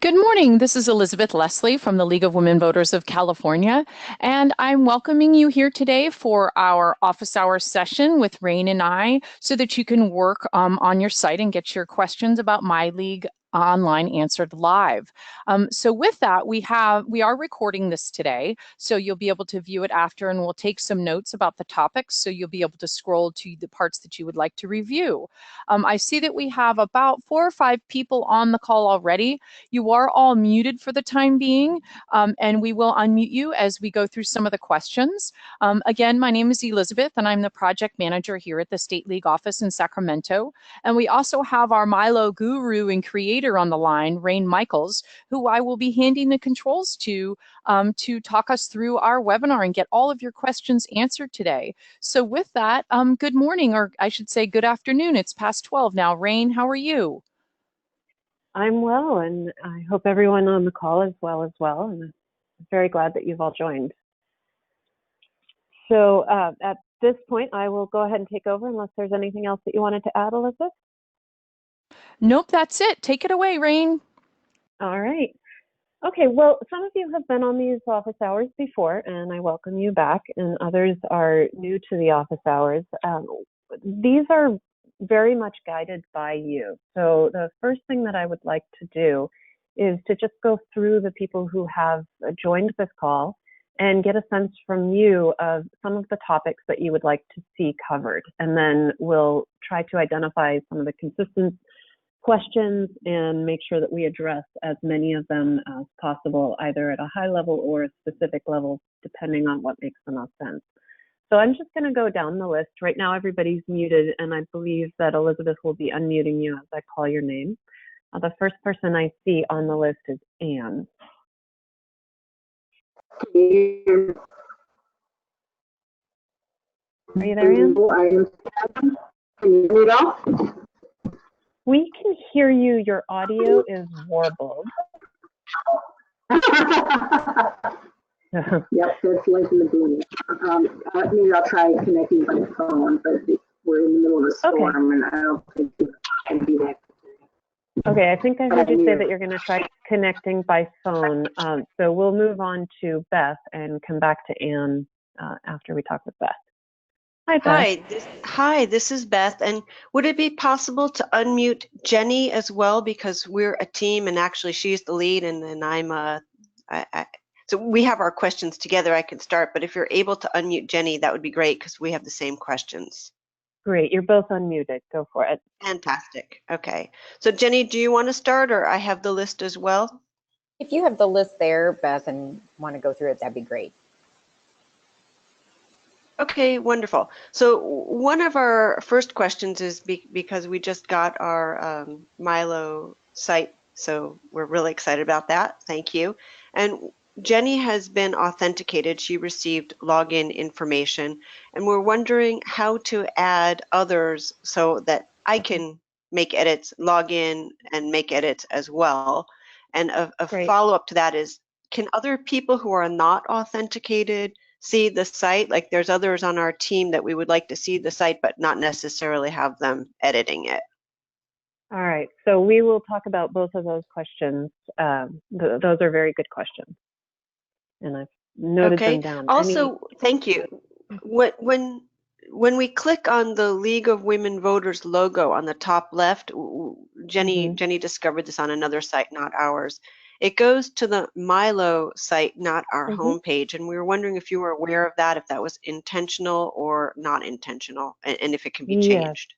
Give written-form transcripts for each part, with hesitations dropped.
Good morning. This is Elizabeth Leslie from the League of Women Voters of California, and I'm welcoming you here today for our office hours session with Rain and I so that you can work on your site and get your questions about My League online answered live. So with that, we are recording this today, so you'll be able to view it after, and we'll take some notes about the topics, so you'll be able to scroll to the parts that you would like to review. I see that we have about 4 or 5 people on the call already. You are all muted for the time being, and we will unmute you as we go through some of the questions. Again, my name is Elizabeth, and I'm the project manager here at the State League office in Sacramento. And we also have our Milo guru and creator on the line, Rain Michaels, who I will be handing the controls to talk us through our webinar and get all of your questions answered today. So with that, good morning, or I should say good afternoon. It's past 12 now. Rain, how are you? I'm well, and I hope everyone on the call is well as well, and I'm very glad that you've all joined. So at this point, I will go ahead and take over unless there's anything else that you wanted to add, Elizabeth? Nope, that's it. Take it away, Rain. All right. Okay, well, some of you have been on these office hours before, and I welcome you back, and others are new to the office hours. These are very much guided by you. So the first thing that I would like to do is to just go through the people who have joined this call and get a sense from you of some of the topics that you would like to see covered. And then we'll try to identify some of the consistent questions and make sure that we address as many of them as possible, either at a high level or a specific level, depending on what makes the most sense. So I'm just going to go down the list. Right now, everybody's muted, and I believe that Elizabeth will be unmuting you as I call your name. The first person I see on the list is Anne. Are you there, Anne? Can you hear me well? We can hear you. Your audio is warbled. Yep, that's like in the beginning. Maybe I'll try connecting by phone, but we're in the middle of a storm, and I don't think we can do that. Okay, I think I heard you say that you're going to try connecting by phone. So we'll move on to Beth and come back to Anne after we talk with Beth. Hi, Beth. Hi, this is Beth. And would it be possible to unmute Jenny as well? Because we're a team, and actually she's the lead, and I'm so we have our questions together. I can start, but if you're able to unmute Jenny, that would be great because we have the same questions. Great, you're both unmuted. Go for it. Fantastic. Okay. So Jenny, do you want to start, or I have the list as well? If you have the list there, Beth, and want to go through it, that'd be great. Okay, wonderful. So one of our first questions is because we just got our Milo site, so we're really excited about that. Thank you. And Jenny has been authenticated. She received login information, and we're wondering how to add others so that I can make edits, log in, and make edits as well. And a follow-up to that is, can other people who are not authenticated see the site? Like, there's others on our team that we would like to see the site, but not necessarily have them editing it. All right, so we will talk about both of those questions. Those are very good questions, and I've noted them down. Also, thank you. When we click on the League of Women Voters logo on the top left, Jenny discovered this on another site, not ours. It goes to the Milo site, not our homepage, and we were wondering if you were aware of that, if that was intentional or not intentional, and if it can be changed.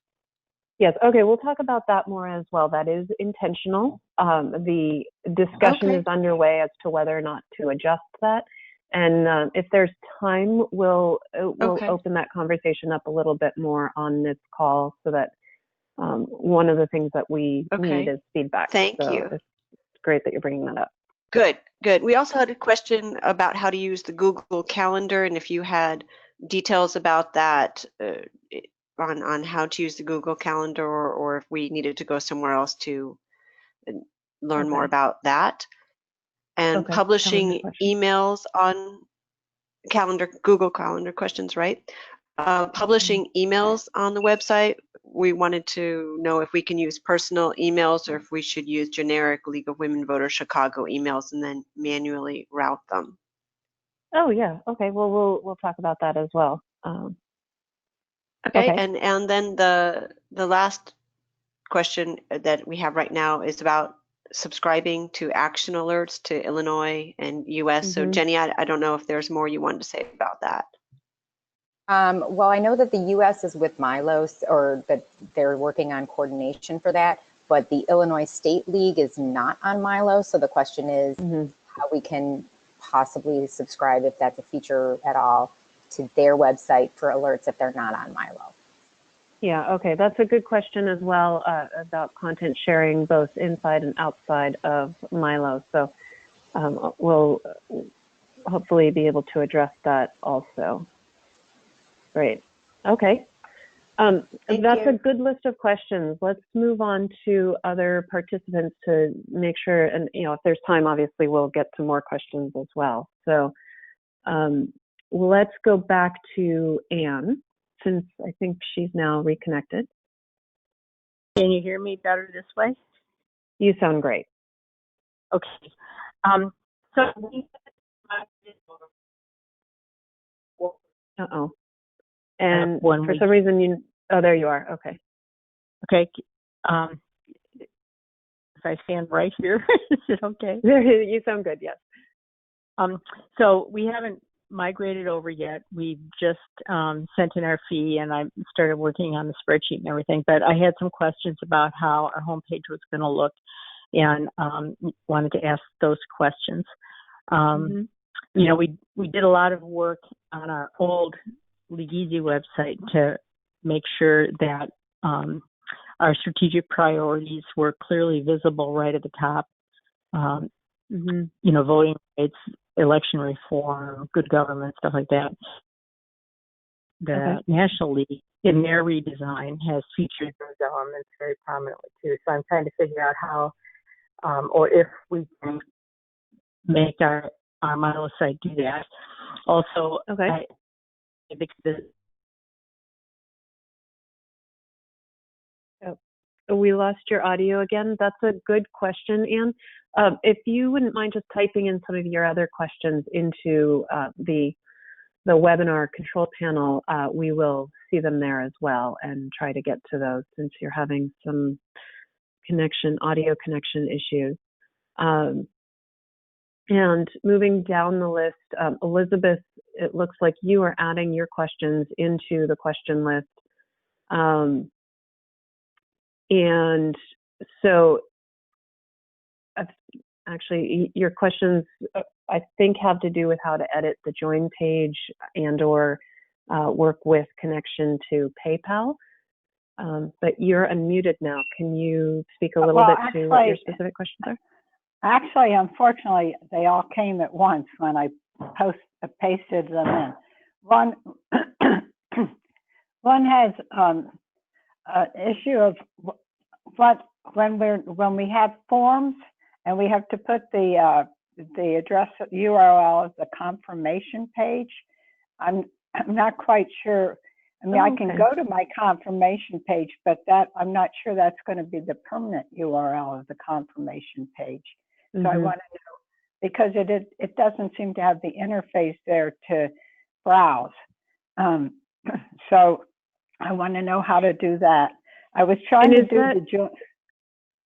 Yes, okay, we'll talk about that more as well. That is intentional. The discussion is underway as to whether or not to adjust that. And if there's time, we'll open that conversation up a little bit more on this call, so that one of the things that we need is feedback. Thank you. It's great that you're bringing that up. Good, good. We also had a question about how to use the Google Calendar, and if you had details about that on how to use the Google Calendar, or if we needed to go somewhere else to learn more about that. And publishing emails on Google Calendar questions, right? Publishing emails on the website. we wanted to know if we can use personal emails or if we should use generic League of Women Voters Chicago emails and then manually route them. Oh yeah. Okay. Well, we'll talk about that as well. Okay. Okay. And then the last question that we have right now is about subscribing to action alerts to Illinois and US. So Jenny, I don't know if there's more you wanted to say about that. Well, I know that the US is with Milo, or that they're working on coordination for that, but the Illinois State League is not on Milo. So the question is how we can possibly subscribe, if that's a feature at all, to their website for alerts if they're not on Milo. Yeah, okay, that's a good question as well, about content sharing both inside and outside of Milo. So we'll hopefully be able to address that also. Great. Okay. That's a good list of questions. Let's move on to other participants to make sure, and if there's time, obviously we'll get to more questions as well. So let's go back to Anne, since I think she's now reconnected. Can you hear me better this way? You sound great. Okay. So we And for some reason oh, there you are. Okay. Okay. If I stand right here, is it okay? You sound good, yes. So we haven't migrated over yet. We just sent in our fee, and I started working on the spreadsheet and everything, but I had some questions about how our homepage was going to look, and wanted to ask those questions. We did a lot of work on our old LeagueEasy website to make sure that our strategic priorities were clearly visible right at the top. Voting rights, election reform, good government, stuff like that. The National League, in their redesign, has featured those elements very prominently too. So I'm trying to figure out how, or if we can make our Milo site do that. Also, we lost your audio again. That's a good question, Anne. If you wouldn't mind just typing in some of your other questions into the webinar control panel, we will see them there as well and try to get to those, since you're having some audio connection issues. And moving down the list, Elizabeth, it looks like you are adding your questions into the question list. And so actually your questions, I think, have to do with how to edit the join page and or work with connection to PayPal. But you're unmuted now. Can you speak a little bit to what your specific questions are? Actually, unfortunately, they all came at once when I pasted them in. One has an issue of when we have forms and we have to put the address URL of the confirmation page. I'm not quite sure. I mean, I can go to my confirmation page, but I'm not sure that's going to be the permanent URL of the confirmation page. So I want to know, because it doesn't seem to have the interface there to browse. So I want to know how to do that. I was trying to do the join.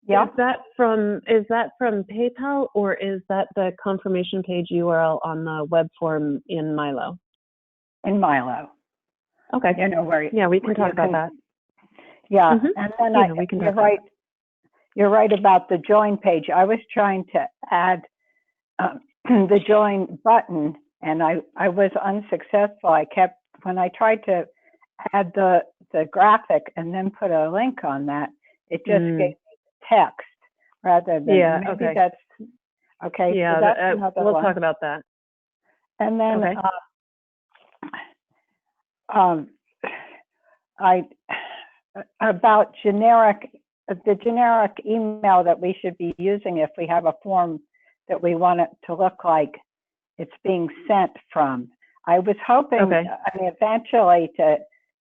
Yeah. Is that from PayPal, or is that the confirmation page URL on the web form in Milo? In Milo. Okay. We can talk about that. Yeah, and then we can you're right. You're right about the join page. I was trying to add the join button, and I was unsuccessful. When I tried to add the graphic and then put a link on that, it just gave me text rather than that's okay. Yeah, so that's we'll one. talk about that. And then about the generic email that we should be using if we have a form that we want it to look like it's being sent from. I was hoping, eventually to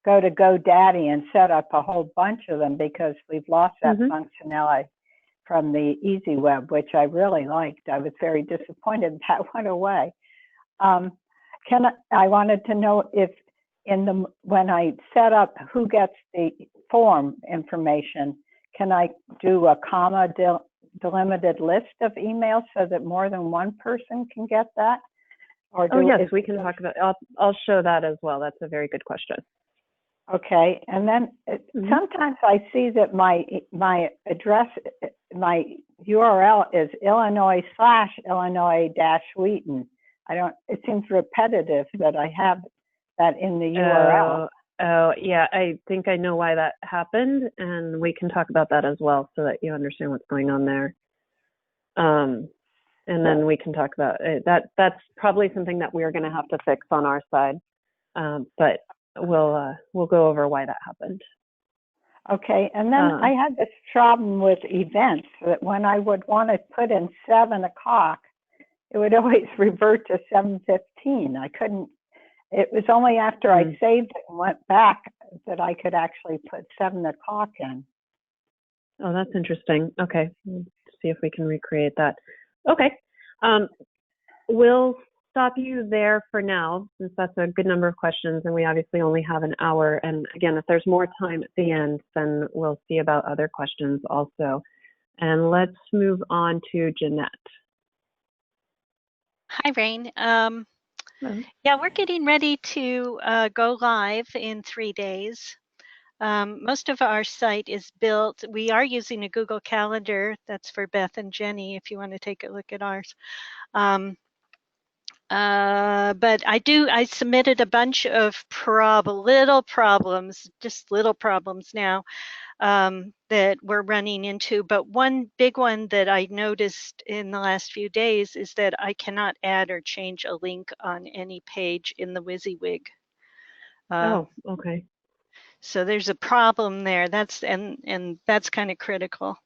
go to GoDaddy and set up a whole bunch of them because we've lost that Mhm. functionality from the EasyWeb, which I really liked. I was very disappointed that went away. I wanted to know if when I set up who gets the form information, can I do a comma delimited list of emails so that more than one person can get that? Or Oh yes, we can talk about. I'll show that as well. That's a very good question. Okay, and then sometimes I see that my address, my URL is Illinois/Illinois-Wheaton. It seems repetitive that I have that in the URL. Oh, yeah, I think I know why that happened, and we can talk about that as well so that you understand what's going on there. And then we can talk about it. That's probably something that we're going to have to fix on our side, but we'll go over why that happened. Okay, and then I had this problem with events that when I would want to put in 7 o'clock, it would always revert to 7:15. I couldn't. It was only after I saved it and went back that I could actually put 7 o'clock in. Oh, that's interesting. Okay, let's see if we can recreate that. Okay, we'll stop you there for now, since that's a good number of questions, and we obviously only have an hour. And again, if there's more time at the end, then we'll see about other questions also. And let's move on to Jeanette. Hi, Rain. Yeah, we're getting ready to go live in 3 days. Most of our site is built. We are using a Google Calendar. That's for Beth and Jenny, if you want to take a look at ours. But I submitted a bunch of little problems now that we're running into. But one big one that I noticed in the last few days is that I cannot add or change a link on any page in the WYSIWYG. Oh, okay. So there's a problem there. That's kind of critical.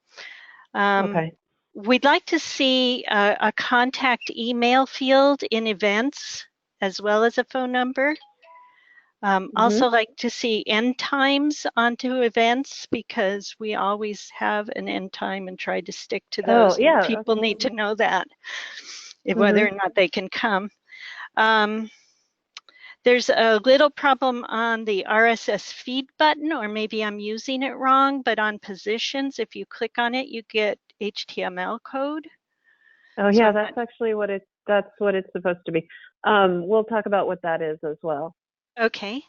Okay. We'd like to see a contact email field in events as well as a phone number. Also like to see end times onto events because we always have an end time and try to stick to those. Oh, yeah. People need to know that, whether or not they can come. There's a little problem on the RSS feed button, or maybe I'm using it wrong, but on positions, if you click on it, you get HTML code. Oh, yeah, that's actually what it's supposed to be. We'll talk about what that is as well. Okay.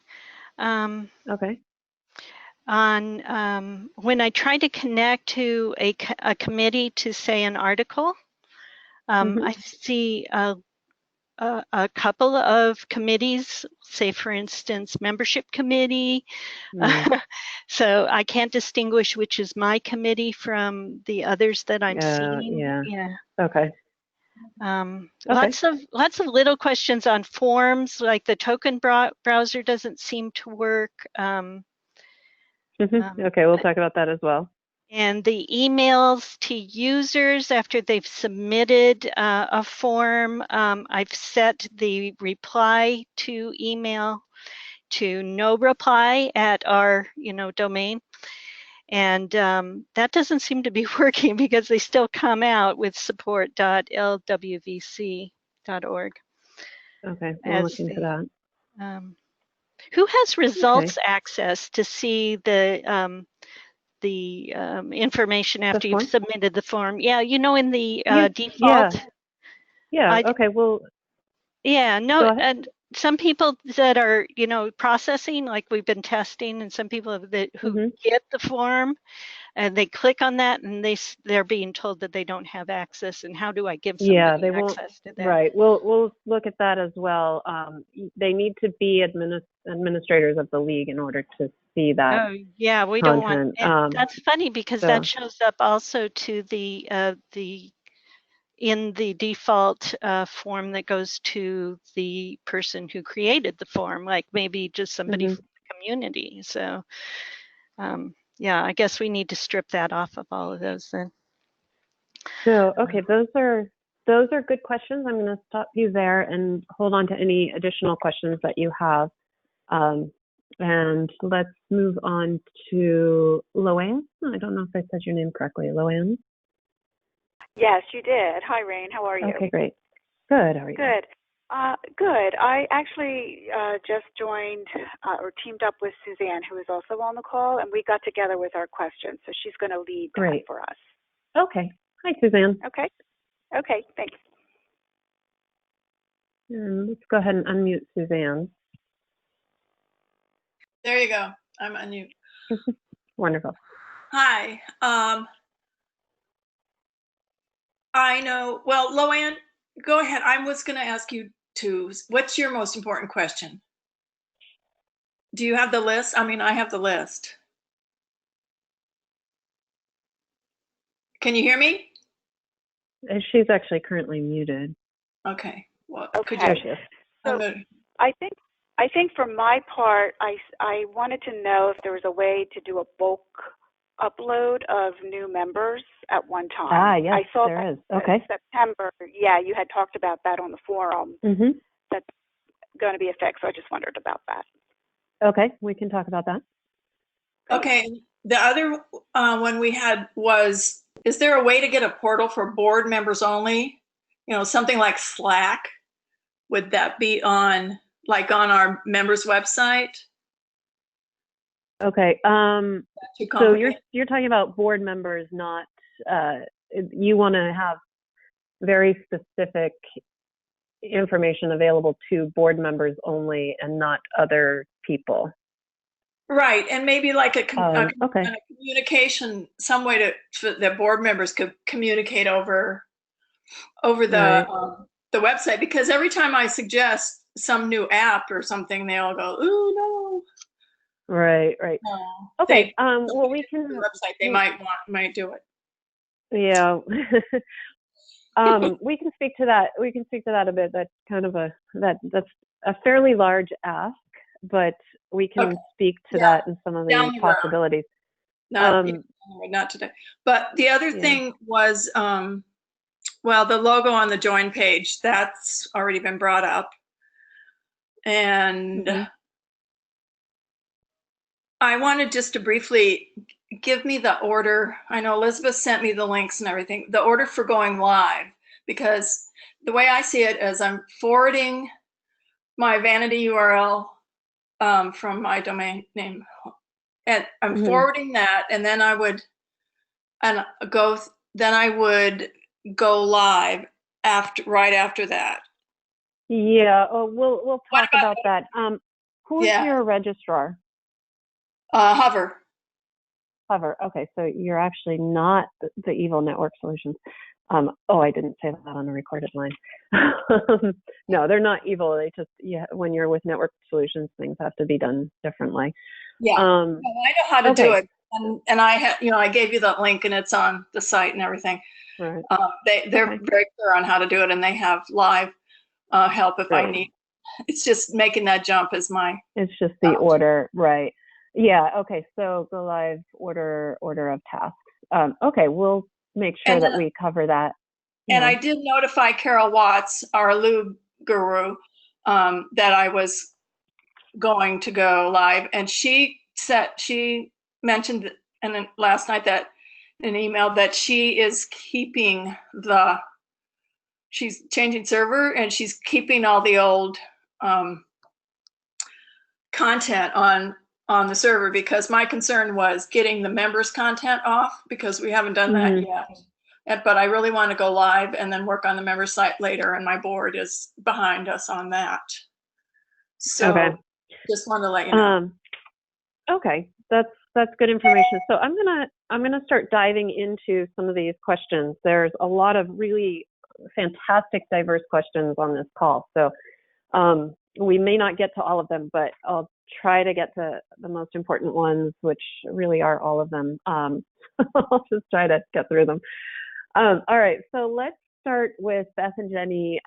Okay. On when I try to connect to a committee to say an article, I see a couple of committees, say for instance, membership committee. So I can't distinguish which is my committee from the others that I'm seeing. Yeah. Okay. Lots of little questions on forms, like the token browser doesn't seem to work. Okay, we'll talk about that as well. And the emails to users after they've submitted a form, I've set the reply to email to no reply at our domain. And that doesn't seem to be working because they still come out with support.lwvc.org. Okay, we'll look into that. Who has results access to see the information after you've submitted the form? Yeah, in the default. Yeah. Okay. Well. Yeah. No. And some people that are processing, like we've been testing, and some people who get the form, and they click on that, and they're being told that they don't have access. And how do I give somebody access to that? Right. We'll look at that as well. They need to be administrators of the league in order to see that. Oh, yeah, we don't want. That's funny because that shows up also to in the default form that goes to the person who created the form, like maybe just somebody from the community. So, yeah, I guess we need to strip that off of all of those then. So, okay, those are good questions. I'm going to stop you there and hold on to any additional questions that you have. And let's move on to Loanne. I don't know if I said your name correctly. Loanne? Yes, you did. Hi, Rain. How are you? Okay, great. Good. How are you? Good. Good. I actually just joined or teamed up with Suzanne, who is also on the call, and we got together with our questions. So she's going to lead that for us. Okay. Hi, Suzanne. Okay. Okay. Thanks. And let's go ahead and unmute Suzanne. There you go. I'm unmute. Wonderful. Hi. I know. Well, Loanne, go ahead. I was going to ask you what's your most important question? Do you have the list? I mean, I have the list. Can you hear me? She's actually currently muted. Okay. Well, Okay. There she is. So I think for my part, I wanted to know if there was a way to do a bulk upload of new members at one time. Ah, yes, I saw there that is. Okay. September. Yeah, you had talked about that on the forum. Mm-hmm. That's going to be a fix. So I just wondered about that. Okay, we can talk about that. Okay. The other one we had was, is there a way to get a portal for board members only? You know, something like Slack? Would that be on our members website? Okay. So you're talking about board members, not you want to have very specific information available to board members only and not other people. Right, and maybe like a okay. communication, some way that board members could communicate over Right. the website, because every time I suggest some new app or something, they all go, "Ooh, no." Right. No. Okay. Well, we can. The website they might do it. Yeah. We can speak to that. We can speak to that a bit. That's kind of that's a fairly large ask, but we can speak to that and some of the possibilities. Not today. But the other thing was, well, the logo on the join page, that's already been brought up. And I wanted just to briefly give me the order. I know Elizabeth sent me the links and everything, the order for going live, because the way I see it is I'm forwarding my vanity URL from my domain name, and I'm forwarding that, and then I would go live right after that. Yeah. Oh, we'll talk about that. Who's your registrar? Hover. Okay, so you're actually not the Evil Network Solutions. I didn't say that on the recorded line. No, they're not evil. They just, when you're with Network Solutions, things have to be done differently. Yeah, I know how to do it, and I gave you that link, and it's on the site and everything. Right. They're very clear on how to do it, and they have live help if I need. It's just making that jump is my. It's just the order, right? Yeah. Okay. So the live order of tasks. Okay. We'll make sure that we cover that. And I did notify Carol Watts, our lube guru, that I was going to go live, and she mentioned last night that in an email that she is keeping she's changing server, and she's keeping all the old content on the server, because my concern was getting the members content off, because we haven't done that yet. But I really want to go live and then work on the member site later, and my board is behind us on that. So just wanted to let you know. Okay, that's good information. So I'm gonna start diving into some of these questions. There's a lot of really fantastic, diverse questions on this call. So we may not get to all of them, but I'll try to get to the most important ones, which really are all of them. I'll just try to get through them. All right, so let's start with Beth and Jenny.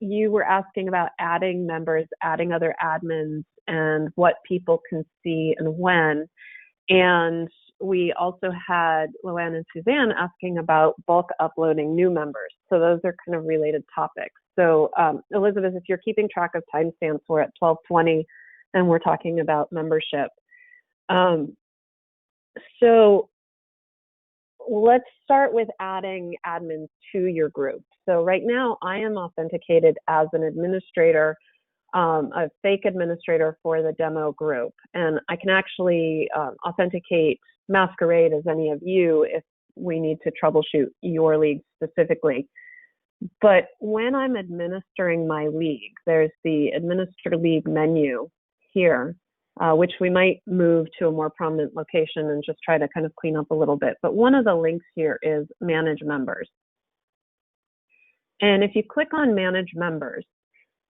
You were asking about adding members, adding other admins, and what people can see and when. And we also had Loanne and Suzanne asking about bulk uploading new members. So those are kind of related topics. So Elizabeth, if you're keeping track of timestamps, we're at 12:20. and we're talking about membership. So let's start with adding admins to your group. So right now I am authenticated as an administrator, a fake administrator for the demo group. And I can actually authenticate Masquerade as any of you if we need to troubleshoot your league specifically. But when I'm administering my league, there's the Administer League menu here, which we might move to a more prominent location and just try to kind of clean up a little bit. But one of the links here is Manage Members. And if you click on Manage Members,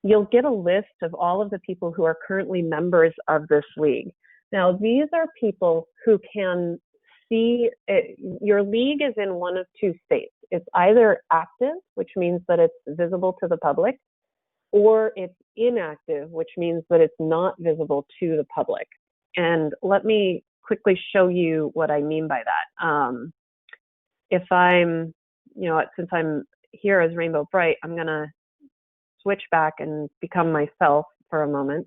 you'll get a list of all of the people who are currently members of this league. Now, these are people who can see it. Your league is in one of two states. It's either active, which means that it's visible to the public, or it's inactive, which means that it's not visible to the public. And let me quickly show you what I mean by that. If I'm, since I'm here as Rainbow Brite, I'm gonna switch back and become myself for a moment.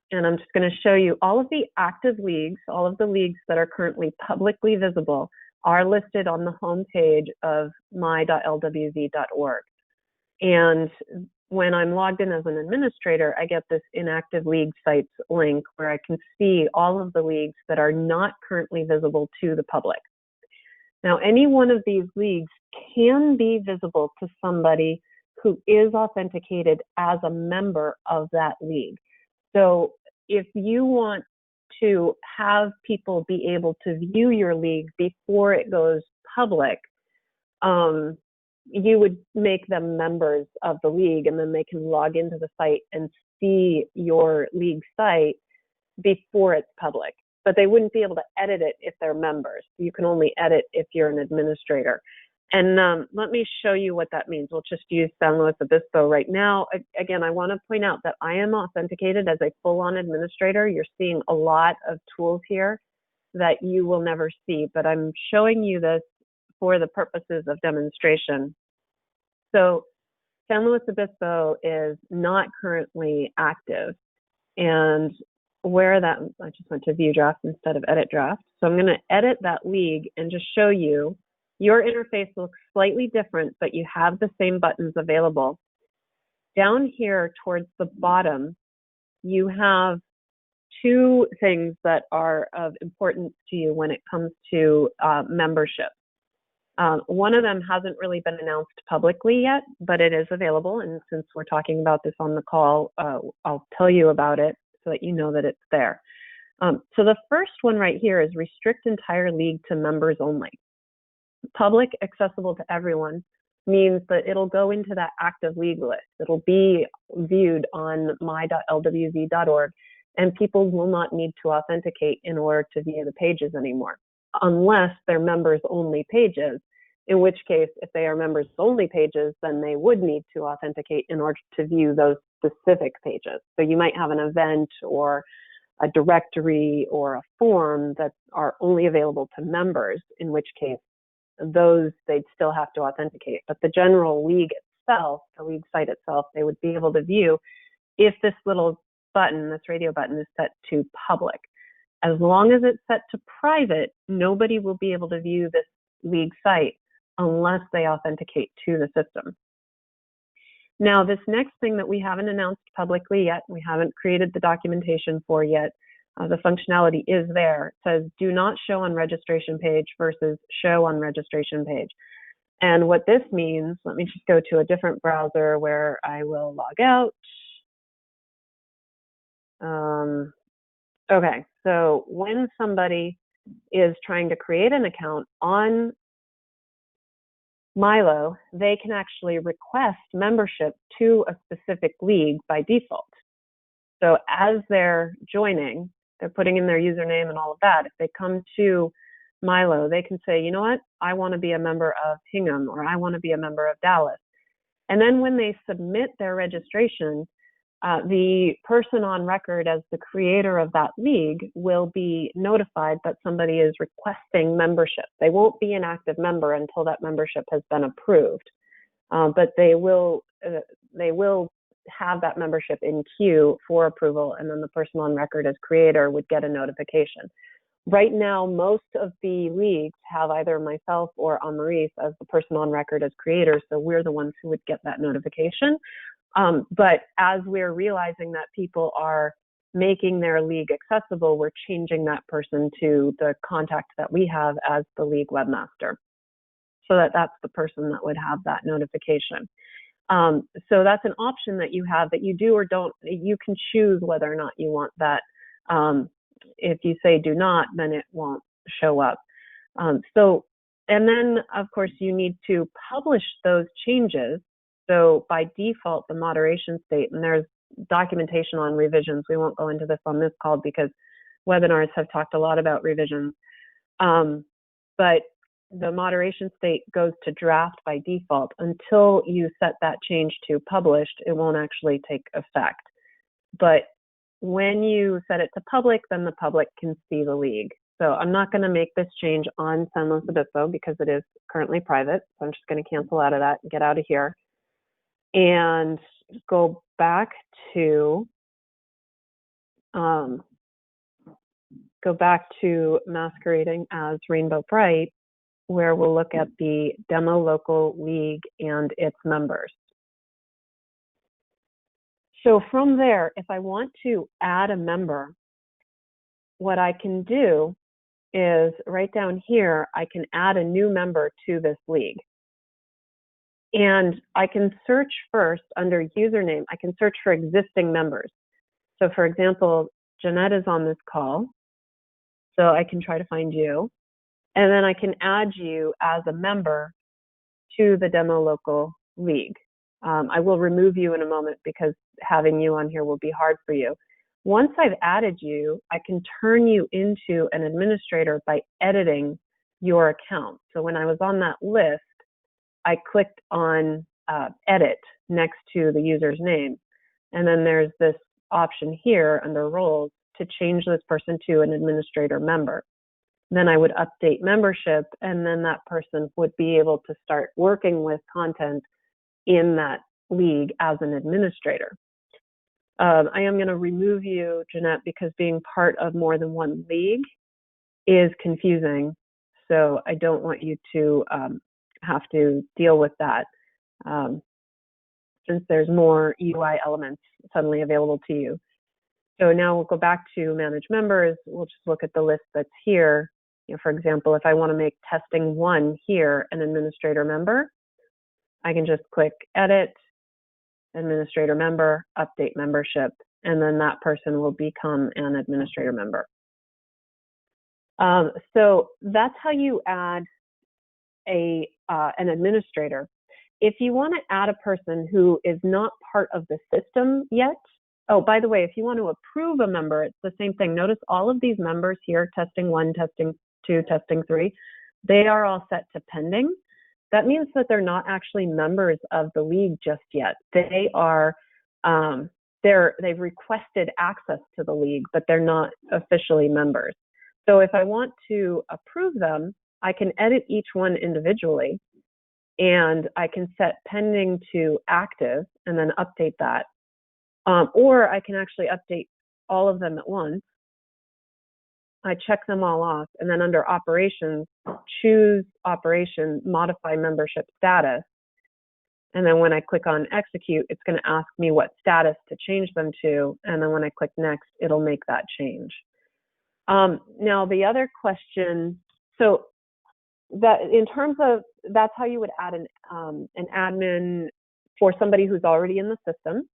And I'm just going to show you all of the active leagues, all of the leagues that are currently publicly visible are listed on the home page of my.lwv.org. And when I'm logged in as an administrator, I get this inactive league sites link where I can see all of the leagues that are not currently visible to the public. Now, any one of these leagues can be visible to somebody who is authenticated as a member of that league. So if you want to have people be able to view your league before it goes public, you would make them members of the league, and then they can log into the site and see your league site before it's public. But they wouldn't be able to edit it if they're members. You can only edit if you're an administrator. And let me show you what that means. We'll just use San Luis Obispo right now. Again, I want to point out that I am authenticated as a full-on administrator. You're seeing a lot of tools here that you will never see, but I'm showing you this for the purposes of demonstration. So San Luis Obispo is not currently active. And where that, I just went to view draft instead of edit draft. So I'm going to edit that league and just show you. Your interface looks slightly different, but you have the same buttons available. Down here towards the bottom, you have two things that are of importance to you when it comes to membership. One of them hasn't really been announced publicly yet, but it is available. And since we're talking about this on the call, I'll tell you about it so that you know that it's there. So the first one right here is restrict entire league to members only. Public, accessible to everyone, means that it'll go into that active league list. It'll be viewed on my.lwv.org, and people will not need to authenticate in order to view the pages anymore, unless they're members only pages, in which case, if they are members only pages, then they would need to authenticate in order to view those specific pages. So you might have an event or a directory or a form that are only available to members, in which case those they'd still have to authenticate. But the general league itself, the league site itself, they would be able to view if this little button, this radio button, is set to public. As long as it's set to private, nobody will be able to view this league site unless they authenticate to the system. Now, this next thing that we haven't announced publicly yet, we haven't created the documentation for yet, the functionality is there. It says, do not show on registration page versus show on registration page. And what this means, let me just go to a different browser where I will log out. Okay, so when somebody is trying to create an account on Milo, they can actually request membership to a specific league by default. So as they're joining, they're putting in their username and all of that. If they come to Milo, they can say, you know what, I want to be a member of Hingham, or I want to be a member of Dallas. And then when they submit their registration, the person on record as the creator of that league will be notified that somebody is requesting membership. They won't be an active member until that membership has been approved, but they will have that membership in queue for approval, and then the person on record as creator would get a notification. Right now, most of the leagues have either myself or Anne-Maurice as the person on record as creator, so we're the ones who would get that notification. But as we're realizing that people are making their league accessible, we're changing that person to the contact that we have as the league webmaster, so that that's the person that would have that notification. So that's an option that you have that you do or don't. You can choose whether or not you want that. If you say do not, then it won't show up. And then, of course, you need to publish those changes. So by default, the moderation state, and there's documentation on revisions. We won't go into this on this call because webinars have talked a lot about revisions. But the moderation state goes to draft by default. Until you set that change to published, it won't actually take effect. But when you set it to public, then the public can see the league. So I'm not going to make this change on San Luis Obispo because it is currently private. So I'm just going to cancel out of that and get out of here and go back to masquerading as Rainbow Bright, where we'll look at the Demo Local League and its members. So from there, if I want to add a member, what I can do is right down here, I can add a new member to this league. And I can search first under username. I can search for existing members. So for example, Jeanette is on this call. So I can try to find you. And then I can add you as a member to the Demo Local League. I will remove you in a moment because having you on here will be hard for you. Once I've added you, I can turn you into an administrator by editing your account. So when I was on that list, I clicked on edit next to the user's name. And then there's this option here under roles to change this person to an administrator member. Then I would update membership, and then that person would be able to start working with content in that league as an administrator. I am going to remove you, Jeanette, because being part of more than one league is confusing. So I don't want you to have to deal with that since there's more UI elements suddenly available to you. So now we'll go back to manage members. We'll just look at the list that's here. You know, for example, if I want to make testing 1 here an administrator member, I can just click edit, administrator member, update membership, and then that person will become an administrator member. So that's how you add an administrator. If you want to add a person who is not part of the system yet, oh, by the way, if you want to approve a member, it's the same thing. Notice all of these members here, testing 1, testing 2, testing 3, they are all set to pending. That means that they're not actually members of the league just yet. They are, they've requested access to the league, but they're not officially members. So if I want to approve them, I can edit each one individually, and I can set pending to active and then update that. Or I can actually update all of them at once. I check them all off, and then under operations, choose operation, modify membership status. And then when I click on execute, it's going to ask me what status to change them to. And then when I click next, it'll make that change. Now the other question, so that in terms of, that's how you would add an admin for somebody who's already in the system.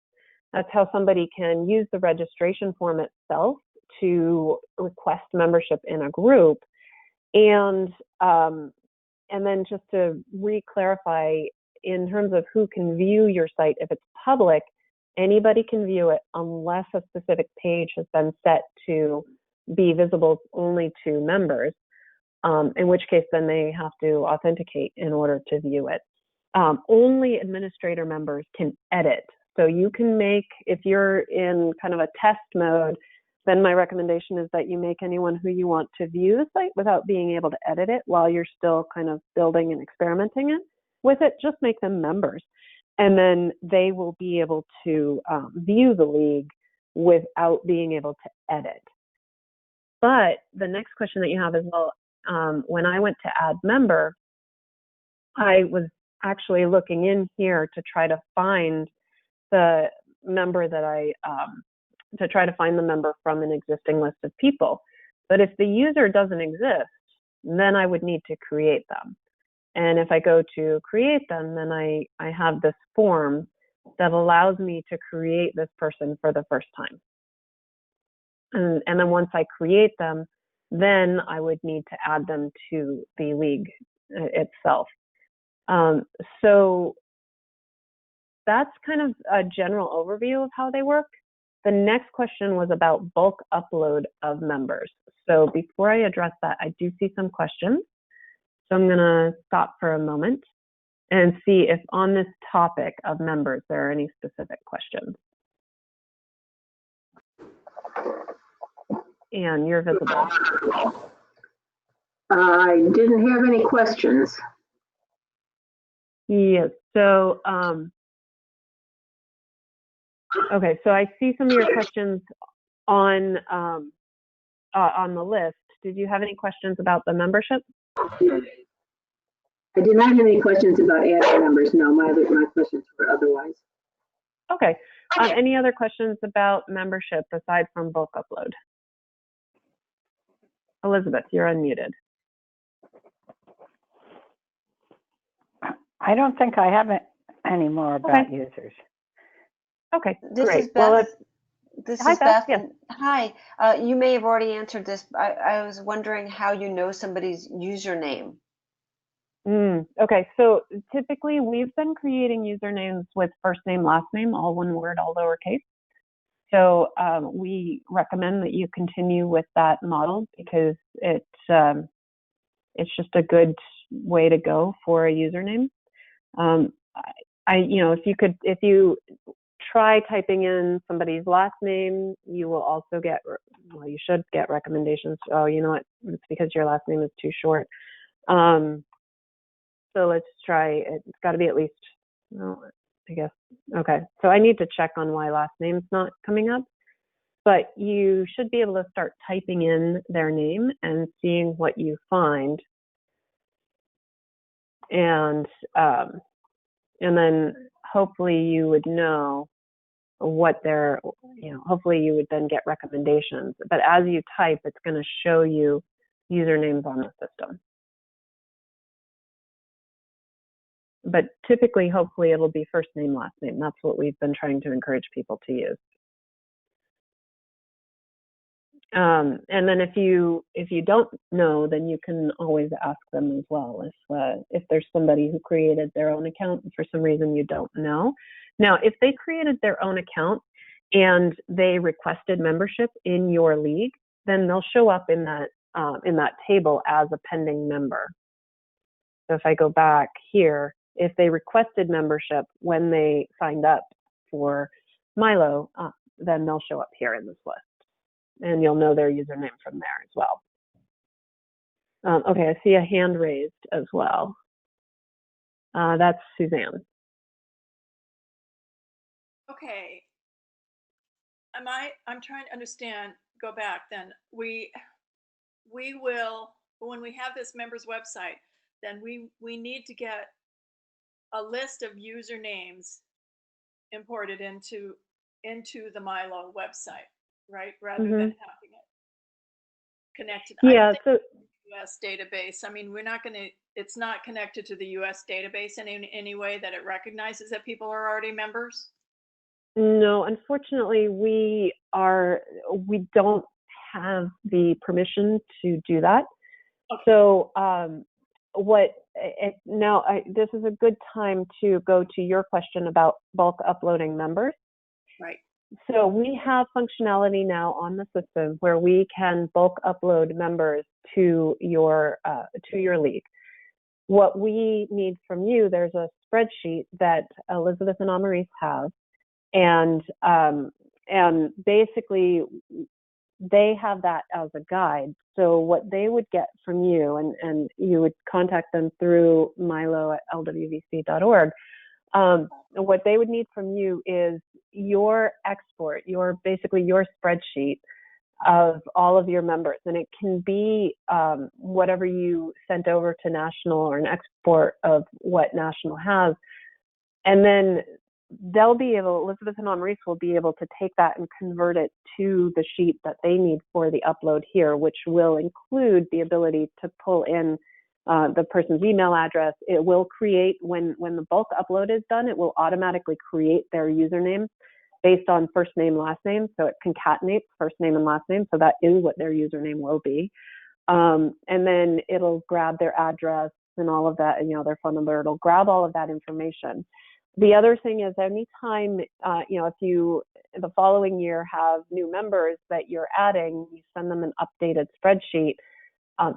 That's how somebody can use the registration form itself to request membership in a group. And then just to re-clarify, in terms of who can view your site, if it's public, anybody can view it unless a specific page has been set to be visible only to members, in which case then they have to authenticate in order to view it. Only administrator members can edit. So you can make, if you're in kind of a test mode, then my recommendation is that you make anyone who you want to view the site without being able to edit it while you're still kind of building and experimenting with it, just make them members. and then they will be able to view the league without being able to edit. But the next question that you have is, well, when I went to add member, I was actually looking in here to try to find the member that to try to find the member from an existing list of people. But if the user doesn't exist, then I would need to create them. And if I go to create them, then I have this form that allows me to create this person for the first time. And then once I create them, then I would need to add them to the league itself. So that's kind of a general overview of how they work. The next question was about bulk upload of members. So before I address that, I do see some questions. So I'm gonna stop for a moment and see if on this topic of members, there are any specific questions. Anne, you're visible. I didn't have any questions. Yes, so, okay, so I see some of your questions on the list. Did you have any questions about the membership? I did not have any questions about adding members. No, my questions were otherwise. Okay. Any other questions about membership aside from bulk upload? Elizabeth, you're unmuted. I don't think I have any more about users. Okay, This great. is Beth. Well, this hi, is Beth. Yes. Hi. You may have already answered this. I was wondering how you know somebody's username. Okay, so typically we've been creating usernames with first name, last name, all one word, all lowercase. So we recommend that you continue with that model because it's just a good way to go for a username. If you try typing in somebody's last name, you will also get, well, you should get recommendations. Oh, you know what? It's because your last name is too short. So let's try, it's got to be at least, I guess. Okay, so I need to check on why last name's not coming up, but you should be able to start typing in their name and seeing what you find. And then hopefully you would know what they're, hopefully you would then get recommendations. But as you type, it's going to show you usernames on the system. But typically, hopefully, it'll be first name, last name. That's what we've been trying to encourage people to use. And then if you don't know, then you can always ask them as well. If there's somebody who created their own account and for some reason you don't know. Now, if they created their own account and they requested membership in your league, then they'll show up in that table as a pending member. So if I go back here, if they requested membership when they signed up for Milo, then they'll show up here in this list. And you'll know their username from there as well. Okay, I see a hand raised as well. That's Suzanne. Okay. I'm trying to understand, go back then. We will, when we have this members website, then we need to get a list of usernames imported into the Milo website, right? Rather than having it connected. Yeah, so US database. I mean, it's not connected to the US database in any way that it recognizes that people are already members? No, unfortunately, we don't have the permission to do that. Okay. So this is a good time to go to your question about bulk uploading members. Right. So we have functionality now on the system where we can bulk upload members to your league. What we need from you, there's a spreadsheet that Elizabeth and Amaris have, and basically they have that as a guide. So what they would get from you, and you would contact them through milo@lwvc.org, What they would need from you is your export, basically your spreadsheet of all of your members. And it can be whatever you sent over to National, or an export of what National has. And then they'll be able, Elizabeth and Maurice will be able to take that and convert it to the sheet that they need for the upload here, which will include the ability to pull in the person's email address. It will create, when the bulk upload is done, it will automatically create their username based on first name, last name. So it concatenates first name and last name. So that is what their username will be. And then it'll grab their address and all of that, and, their phone number. It'll grab all of that information. The other thing is, anytime, if you the following year have new members that you're adding, you send them an updated spreadsheet.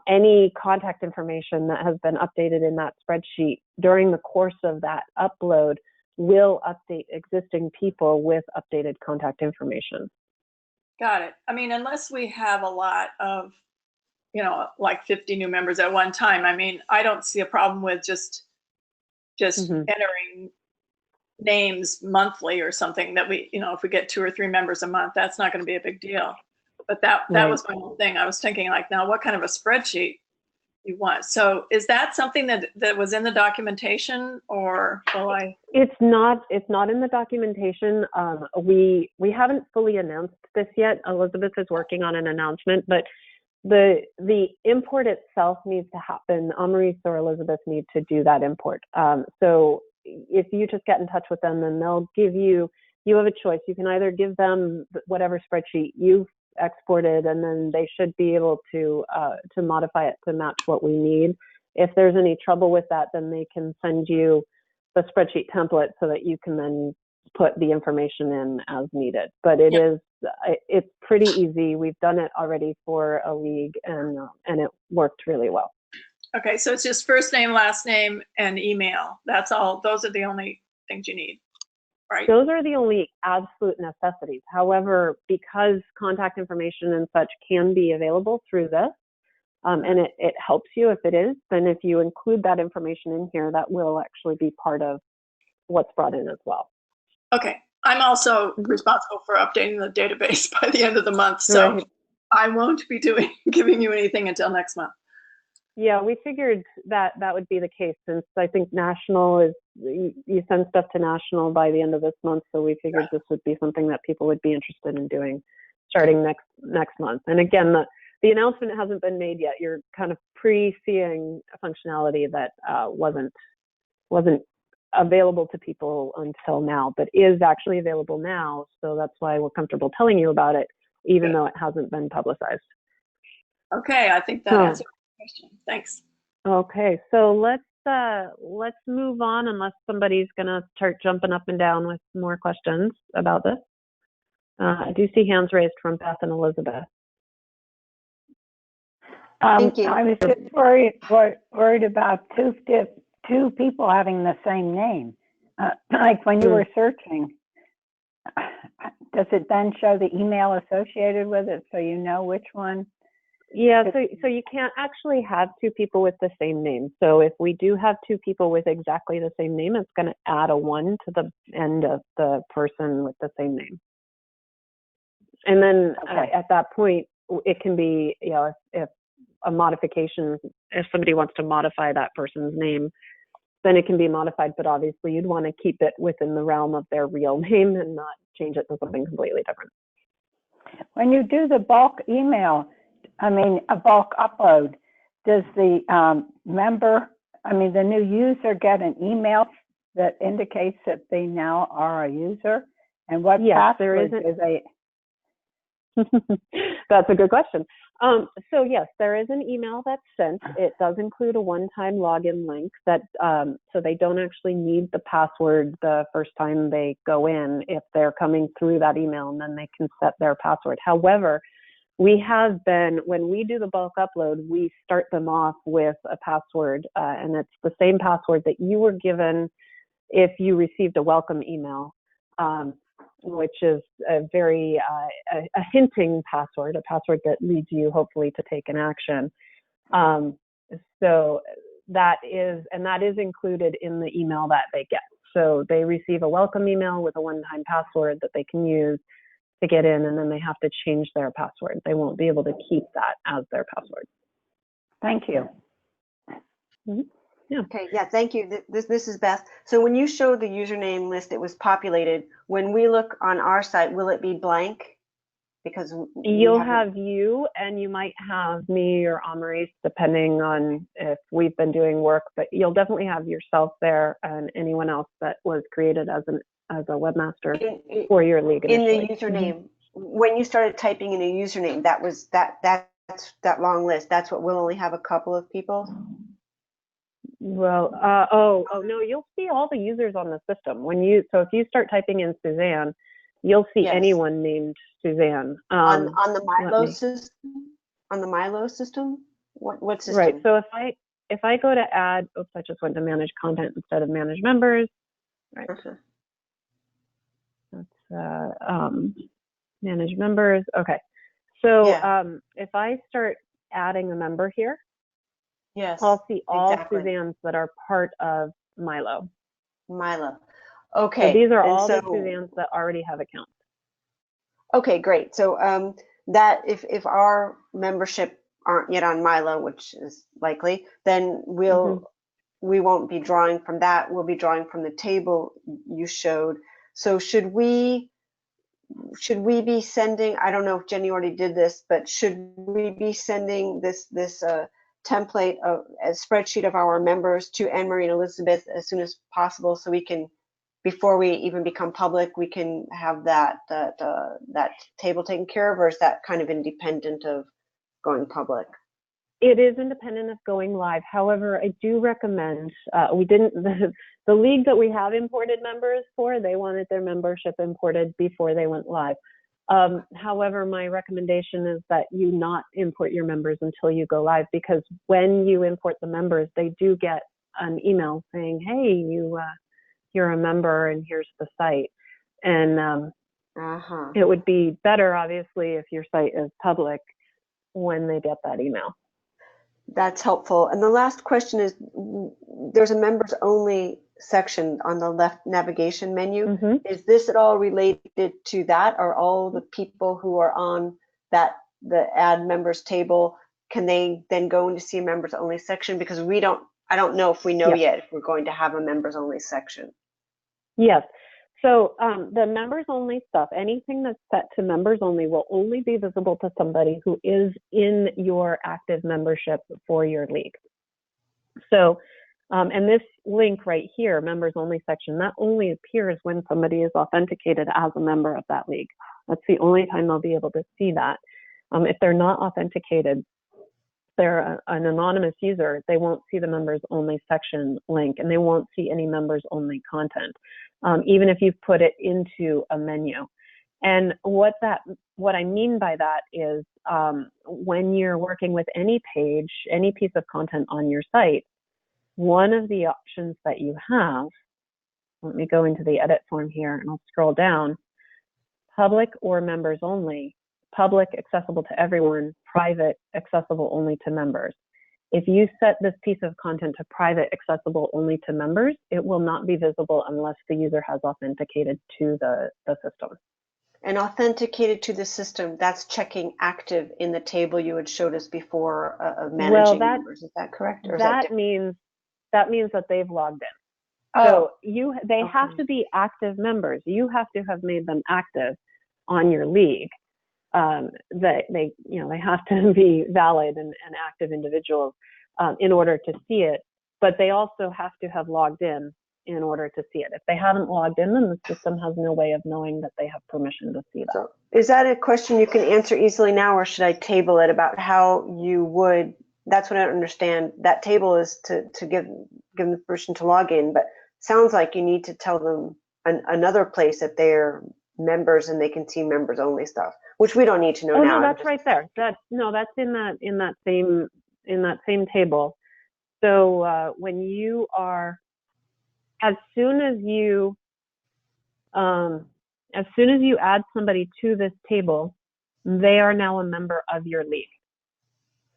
Any contact information that has been updated in that spreadsheet during the course of that upload will update existing people with updated contact information. Got it. I mean, unless we have a lot of, like 50 new members at one time, I mean, I don't see a problem with just entering names monthly or something that we, if we get 2 or 3 members a month, that's not going to be a big deal. But that was my whole thing. I was thinking, like, now what kind of a spreadsheet you want? So is that something that was in the documentation, or will I? It's not in the documentation. We haven't fully announced this yet. Elizabeth is working on an announcement, but the import itself needs to happen. Maurice or Elizabeth need to do that import. So if you just get in touch with them, then they'll give you have a choice. You can either give them whatever spreadsheet you've exported, and then they should be able to modify it to match what we need. If there's any trouble with that, then they can send you the spreadsheet template so that you can then put the information in as needed. But it's pretty easy. We've done it already for a league, and it worked really well. Okay, so it's just first name, last name, and email. That's all. Those are the only things you need, right? Those are the only absolute necessities. However, because contact information and such can be available through this, and it helps you if it is, then if you include that information in here, that will actually be part of what's brought in as well. Okay. I'm also responsible for updating the database by the end of the month, so right. I won't be giving you anything until next month. Yeah, we figured that would be the case, since I think National is, you send stuff to National by the end of this month, so we figured this would be something that people would be interested in doing starting next month. And again, the announcement hasn't been made yet. You're kind of pre-seeing a functionality that wasn't available to people until now, but is actually available now. So that's why we're comfortable telling you about it, even though it hasn't been publicized. Okay, I think that answers the question. Thanks. Okay, so let's move on, unless somebody's gonna start jumping up and down with more questions about this. I do see hands raised from Beth and Elizabeth. Thank you. I was just worried about two people having the same name. Like when you were searching, does it then show the email associated with it, so you know which one? Yeah, so you can't actually have 2 people with the same name. So if we do have 2 people with exactly the same name, it's going to add a 1 to the end of the person with the same name. And then at that point, it can be, if a modification, if somebody wants to modify that person's name, then it can be modified, but obviously you'd want to keep it within the realm of their real name and not change it to something completely different. When you do the bulk email, a bulk upload, does the the new user get an email that indicates that they now are a user? And what password do they? That's a good question. So yes, there is an email that's sent. It does include a one-time login link that, so they don't actually need the password the first time they go in if they're coming through that email, and then they can set their password. However, we have been, when we do the bulk upload, we start them off with a password, and it's the same password that you were given if you received a welcome email, which is a very a hinting password, a password that leads you hopefully to take an action. So that is included in the email that they get. So they receive a welcome email with a one-time password that they can use to get in, and then they have to change their password. They won't be able to keep that as their password. Thank you. Mm-hmm. Yeah. Okay, yeah, thank you. This is Beth. So when you showed the username list, it was populated. When we look on our site, will it be blank? Because you'll have you, and you might have me or Amaris, depending on if we've been doing work, but you'll definitely have yourself there and anyone else that was created as a webmaster for your league initially. In the username, when you started typing in a username, that was that's that long list. That's what we'll only have a couple of people. Well, oh no, you'll see all the users on the system so if you start typing in Suzanne, you'll see anyone named Suzanne. On the Milo system? On the Milo system? What system? Right. So if I go to add, oops, I just went to manage content instead of manage members. Right. That's manage members. Okay. So if I start adding a member here, I'll see all Suzannes that are part of Milo. Okay. So these are all the Suzannes that already have accounts. Okay, great. So that if our membership aren't yet on Milo, which is likely, then we won't be drawing from that. We'll be drawing from the table you showed. So should we be sending, I don't know if Jenny already did this, but should we be sending this template of a spreadsheet of our members to Anne Marie and Elizabeth as soon as possible, so we can, before we even become public, we can have that table taken care of? Or is that kind of independent of going public? It is independent of going live. However, I do recommend, the league that we have imported members for, they wanted their membership imported before they went live. However, my recommendation is that you not import your members until you go live, because when you import the members, they do get an email saying, hey, you're a member and here's the site. And it would be better, obviously, if your site is public when they get that email. That's helpful. And the last question is, there's a members only section on the left navigation menu. Is this at all related to that? Are all the people who are on the add members table, can they then go into see a members only section? Because I don't know if we know yet if we're going to have a members only section. Yes. So the members only stuff, anything that's set to members only, will only be visible to somebody who is in your active membership for your league. So, and this link right here, members only section, that only appears when somebody is authenticated as a member of that league. That's the only time they'll be able to see that. If they're not authenticated, they're an anonymous user, they won't see the members only section link, and they won't see any members only content, even if you've put it into a menu. And what I mean by that is when you're working with any page, any piece of content on your site, one of the options that you have, let me go into the edit form here and I'll scroll down, public or members only. Public, accessible to everyone, private, accessible only to members. If you set this piece of content to private, accessible only to members, it will not be visible unless the user has authenticated to the system. And authenticated to the system, that's checking active in the table you had showed us before of managing members. Is that correct? Or that means that they've logged in. So they have to be active members. You have to have made them active on your league. They have to be valid and active individuals in order to see it, but they also have to have logged in order to see it. If they haven't logged in, then the system has no way of knowing that they have permission to see that. So is that a question you can answer easily now, or should I table it about how you would? That's what I don't understand. That table is to give them permission to log in, but sounds like you need to tell them another place that they're members and they can see members only stuff, which we don't need to know now. No, that's right there. That's in that same table. So when you are, as soon as you add somebody to this table, they are now a member of your league.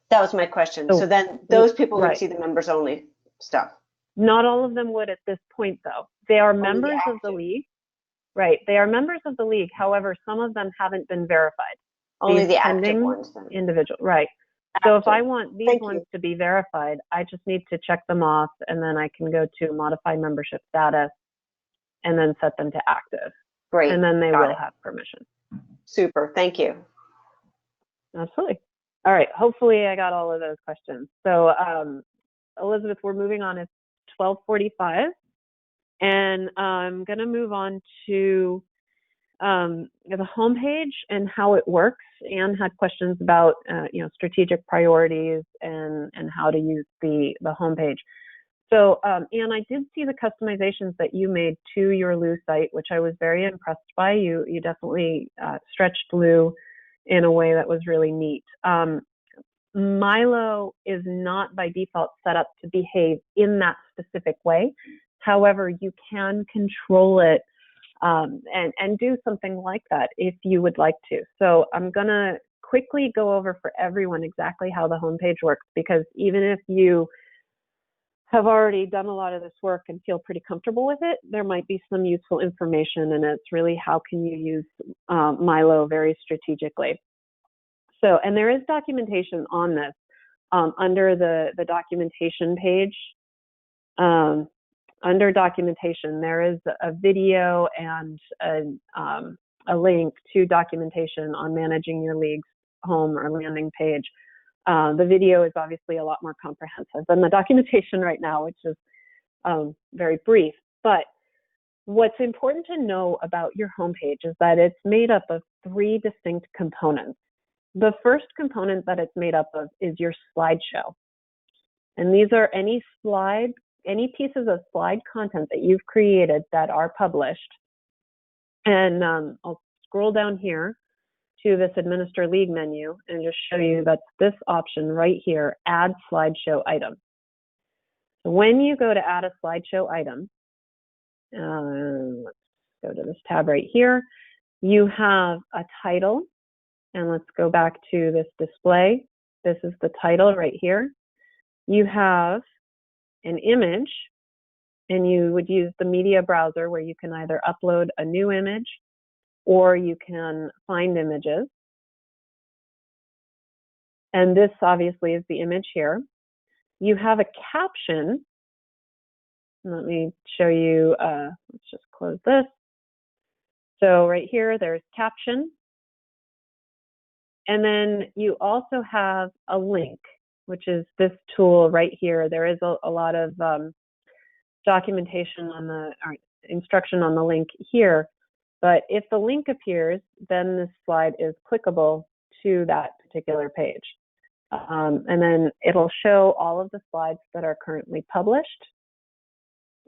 That was my question. So then those people would see the members only stuff. Not all of them would at this point, though. They are members of the league. Right. They are members of the league. However, some of them haven't been verified. Only These the active pending ones then. individual. Right. So if I want these ones to be verified, I just need to check them off, and then I can go to modify membership status and then set them to active. Great. And then they will have permission. Super. Thank you. Absolutely. All right. Hopefully I got all of those questions. So Elizabeth, we're moving on. It's 12:45. And I'm going to move on to the homepage and how it works. Anne had questions about, strategic priorities and how to use the homepage. So, Anne, I did see the customizations that you made to your Lou site, which I was very impressed by. You definitely stretched Lou in a way that was really neat. Milo is not by default set up to behave in that specific way. However, you can control it and do something like that if you would like to. So I'm going to quickly go over for everyone exactly how the homepage works, because even if you have already done a lot of this work and feel pretty comfortable with it, there might be some useful information, and it's really how can you use Milo very strategically. So, and there is documentation on this under the documentation page. Under documentation, there is a video and a link to documentation on managing your league's home or landing page. The video is obviously a lot more comprehensive than the documentation right now, which is very brief. But what's important to know about your homepage is that it's made up of 3 distinct components. The first component that it's made up of is your slideshow. And these are any pieces of slide content that you've created that are published. And I'll scroll down here to this Administer League menu and just show you that's this option right here, Add Slideshow Item. So when you go to add a slideshow item, let's go to this tab right here, you have a title, and let's go back to this display. This is the title right here. You have an image, and you would use the media browser where you can either upload a new image or you can find images. And this obviously is the image here. You have a caption. Let me show you, let's just close this. So right here, there's caption. And then you also have a link, which is this tool right here. There is a lot of documentation on or instruction on the link here. But if the link appears, then this slide is clickable to that particular page. And then it'll show all of the slides that are currently published.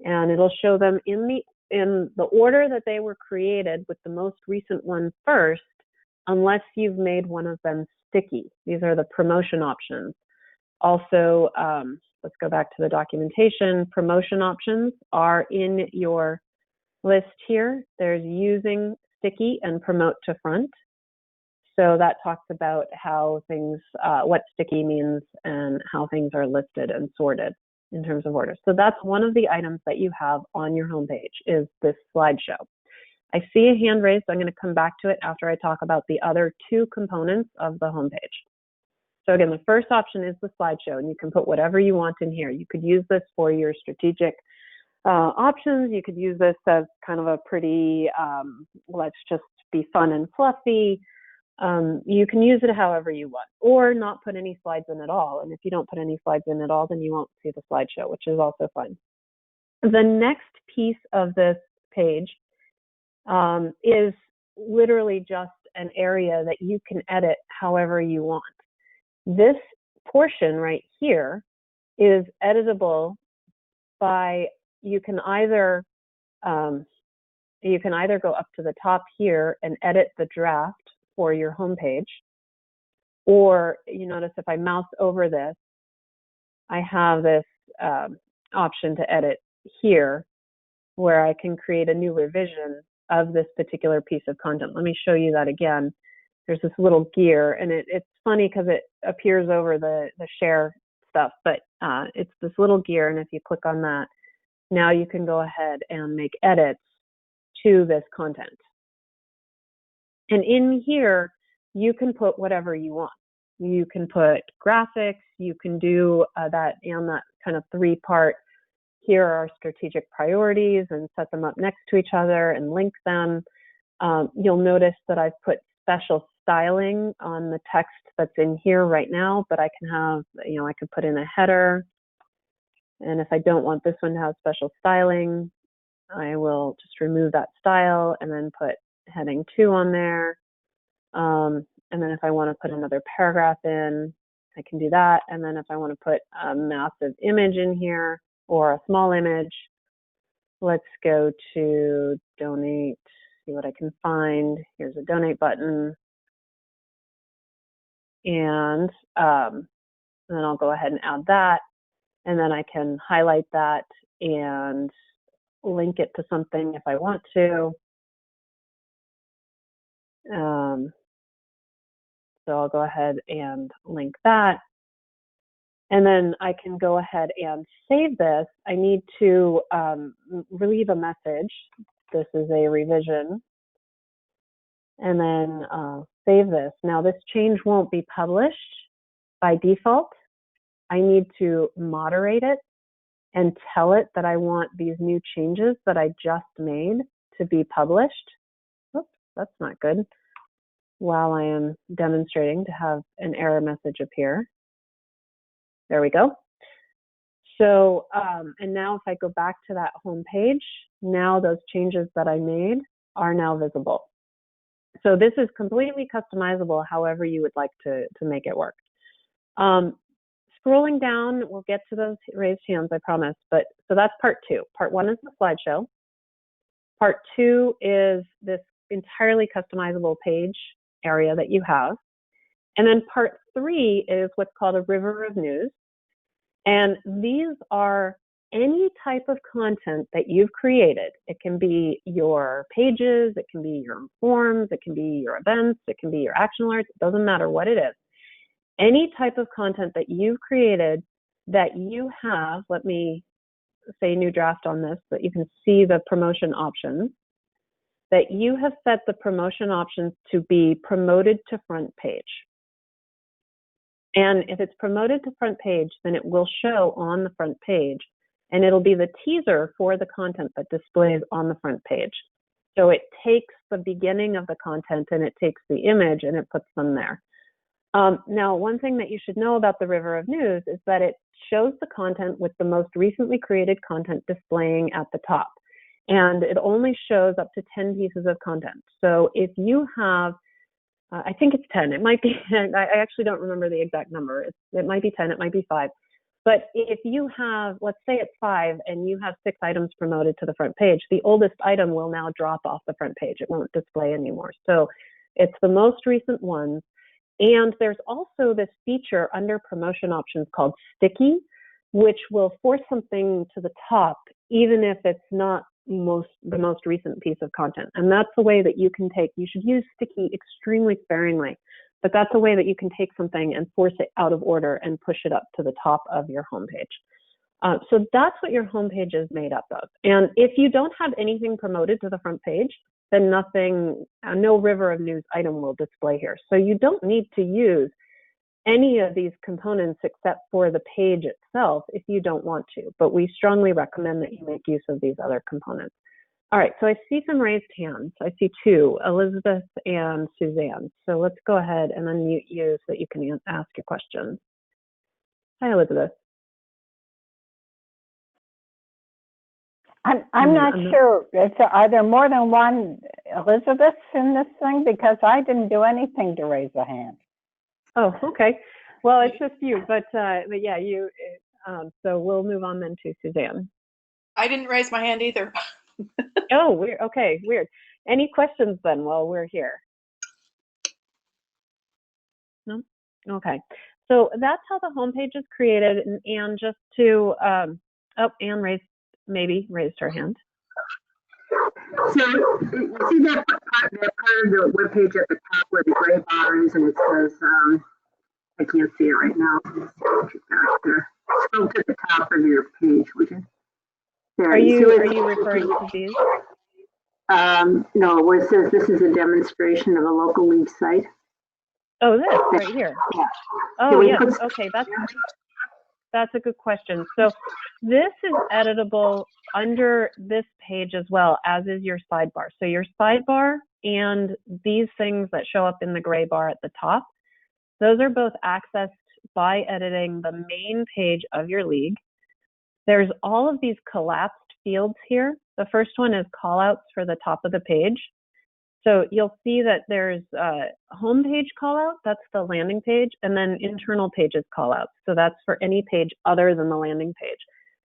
And it'll show them in the order that they were created, with the most recent one first, unless you've made one of them sticky. These are the promotion options. Also, let's go back to the documentation. Promotion options are in your list here. There's using sticky and promote to front. So that talks about how things, what sticky means and how things are listed and sorted in terms of order. So that's one of the items that you have on your homepage, is this slideshow. I see a hand raised, so I'm going to come back to it after I talk about the other 2 components of the homepage. So again, the first option is the slideshow, and you can put whatever you want in here. You could use this for your strategic options. You could use this as kind of a pretty, let's just be fun and fluffy. You can use it however you want, or not put any slides in at all. And if you don't put any slides in at all, then you won't see the slideshow, which is also fun. The next piece of this page is literally just an area that you can edit however you want. This portion right here is editable by, you can either go up to the top here and edit the draft for your homepage, or you notice if I mouse over this, I have this option to edit here, where I can create a new revision of this particular piece of content. Let me show you that again. There's this little gear, and it's funny because it appears over the share stuff, but it's this little gear, and if you click on that, now you can go ahead and make edits to this content. And in here, you can put whatever you want. You can put graphics, you can do that kind of 3-part, here are our strategic priorities, and set them up next to each other and link them. You'll notice that I've put special styling on the text that's in here right now, but I can have, I could put in a header. And if I don't want this one to have special styling, I will just remove that style and then put heading 2 on there. And then if I want to put another paragraph in, I can do that. And then if I want to put a massive image in here or a small image, let's go to donate, see what I can find. Here's a donate button. And then I'll go ahead and add that. And then I can highlight that and link it to something if I want to. So I'll go ahead and link that. And then I can go ahead and save this. I need to leave a message. This is a revision. And then save this. Now this change won't be published by default. I need to moderate it and tell it that I want these new changes that I just made to be published. Oops, that's not good. While I am demonstrating, to have an error message appear. There we go. So, and now if I go back to that home page, now those changes that I made are now visible. So this is completely customizable however you would like to make it work. Scrolling down, we'll get to those raised hands, I promise. But so that's part 2. Part 1 is the slideshow. Part 2 is this entirely customizable page area that you have. And then part 3 is what's called a river of news. And these are any type of content that you've created. It can be your pages, it can be your forms, it can be your events, it can be your action alerts, it doesn't matter what it is. Any type of content that you've created that you have, let me say new draft on this, so that you can see the promotion options, that you have set the promotion options to be promoted to front page. And if it's promoted to front page, then it will show on the front page, and it'll be the teaser for the content that displays on the front page. So it takes the beginning of the content and it takes the image and it puts them there. Now, one thing that you should know about the River of News is that it shows the content with the most recently created content displaying at the top. And it only shows up to 10 pieces of content. So if you have, I think it's 10, it might be, I actually don't remember the exact number. It might be 10, it might be 5. But if you have, let's say it's 5 and you have 6 items promoted to the front page, the oldest item will now drop off the front page. It won't display anymore. So it's the most recent ones. And there's also this feature under promotion options called Sticky, which will force something to the top, even if it's not the most recent piece of content. And that's a way that you can take, you should use Sticky extremely sparingly, but that's a way that you can take something and force it out of order and push it up to the top of your homepage. So that's what your homepage is made up of. And if you don't have anything promoted to the front page, then nothing, no River of News item will display here. So you don't need to use any of these components except for the page itself if you don't want to, but we strongly recommend that you make use of these other components. All right, so I see some raised hands. I see 2, Elizabeth and Suzanne. So let's go ahead and unmute you so that you can ask your questions. Hi, Elizabeth. I'm not sure. Are there more than one Elizabeth in this thing? Because I didn't do anything to raise a hand. Oh, okay. Well, it's just you, but yeah, you. So we'll move on then to Suzanne. I didn't raise my hand either. Oh, weird. Okay, weird. Any questions then while we're here? No? Okay. So that's how the homepage is created. And just to, oh, Anne raised her hand. So you see that part of the webpage at the top where the gray bar is, and it says, I can't see it right now. Scroll to the top of your page, would you? There, you referring to these? No, where it says this is a demonstration of a local league site. Oh, this right here. Yeah. Oh, yes. Okay, that's a good question. So this is editable under this page as well, as is your sidebar. So your sidebar and these things that show up in the gray bar at the top, those are both accessed by editing the main page of your league. There's all of these collapsed fields here. The first one is callouts for the top of the page. So you'll see that there's a homepage callout, that's the landing page, and then internal pages callouts. So that's for any page other than the landing page.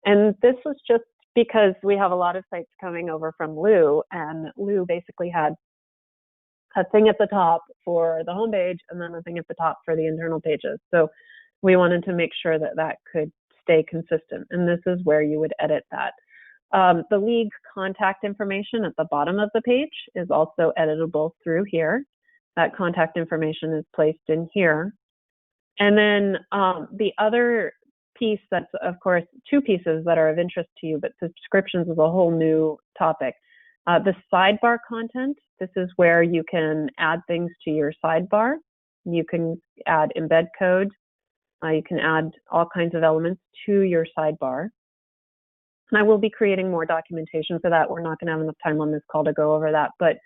And this was just because we have a lot of sites coming over from Lou, and Lou basically had a thing at the top for the homepage and then a thing at the top for the internal pages. So we wanted to make sure that that could stay consistent. And this is where you would edit that. The league contact information at the bottom of the page is also editable through here. That contact information is placed in here. And then the other piece that's, of course, two pieces that are of interest to you, but subscriptions is a whole new topic. The sidebar content, this is where you can add things to your sidebar. You can add embed code. You can add all kinds of elements to your sidebar. And I will be creating more documentation for that. We're not going to have enough time on this call to go over that, but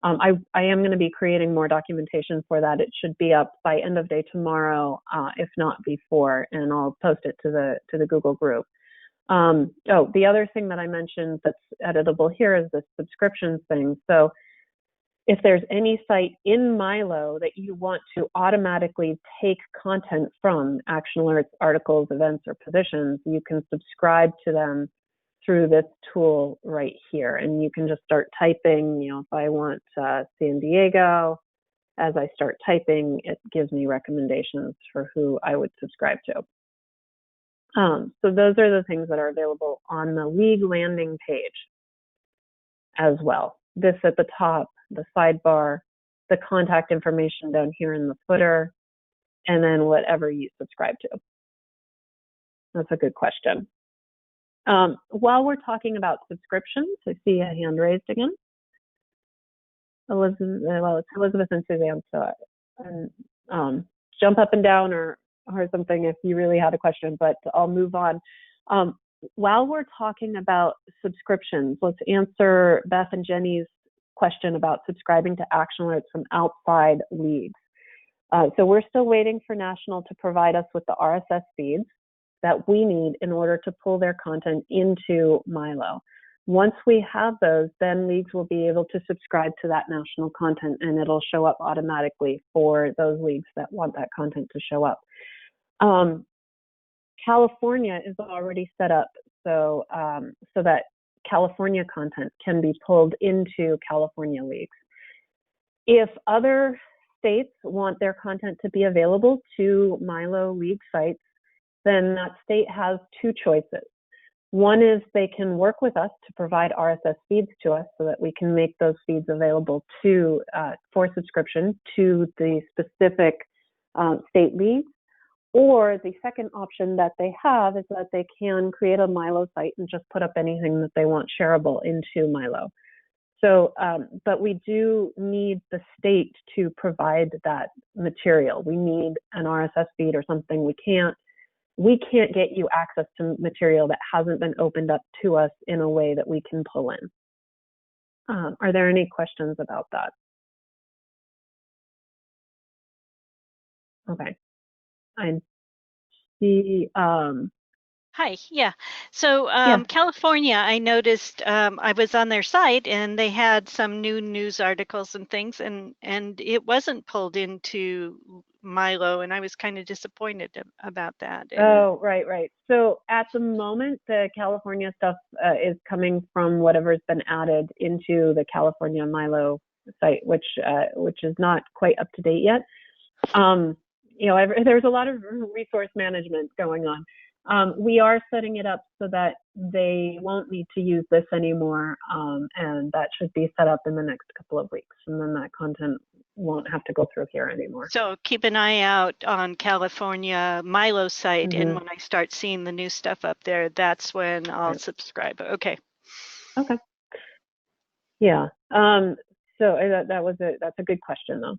I am going to be creating more documentation for that. It should be up by end of day tomorrow, if not before, and I'll post it to the Google group. The other thing that I mentioned that's editable here is the subscriptions thing. So if there's any site in Milo that you want to automatically take content from, action alerts, articles, events, or positions, you can subscribe to them through this tool right here. And you can just start typing, if I want San Diego, as I start typing, it gives me recommendations for who I would subscribe to. So those are the things that are available on the league landing page as well. This at the top, the sidebar, the contact information down here in the footer, and then whatever you subscribe to. That's a good question. While we're talking about subscriptions, I see a hand raised again. It's Elizabeth and Suzanne, so jump up and down or something if you really had a question, but I'll move on. While we're talking about subscriptions, let's answer Beth and Jenny's question about subscribing to action alerts from outside leagues. So we're still waiting for National to provide us with the RSS feeds that we need in order to pull their content into Milo. Once we have those, then leagues will be able to subscribe to that national content, and it'll show up automatically for those leagues that want that content to show up. California is already set up so that California content can be pulled into California leagues. If other states want their content to be available to Milo league sites, then that state has two choices. One is they can work with us to provide RSS feeds to us so that we can make those feeds available for subscription to the specific state leagues. Or the second option that they have is that they can create a Milo site and just put up anything that they want shareable into Milo. So, but we do need the state to provide that material. We need an RSS feed or something. We can't get you access to material that hasn't been opened up to us in a way that we can pull in. Are there any questions about that? Okay. I see. Hi, yeah. So California, I noticed I was on their site and they had some new news articles and things, and it wasn't pulled into Milo, and I was kind of disappointed about that. Oh, right. So at the moment, the California stuff is coming from whatever's been added into the California Milo site, which is not quite up to date yet. There's a lot of resource management going on. We are setting it up so that they won't need to use this anymore, and that should be set up in the next couple of weeks, and then that content won't have to go through here anymore. So keep an eye out on California Milo site, and when I start seeing the new stuff up there, that's when I'll subscribe. Okay. Okay. Yeah. So that's a good question though.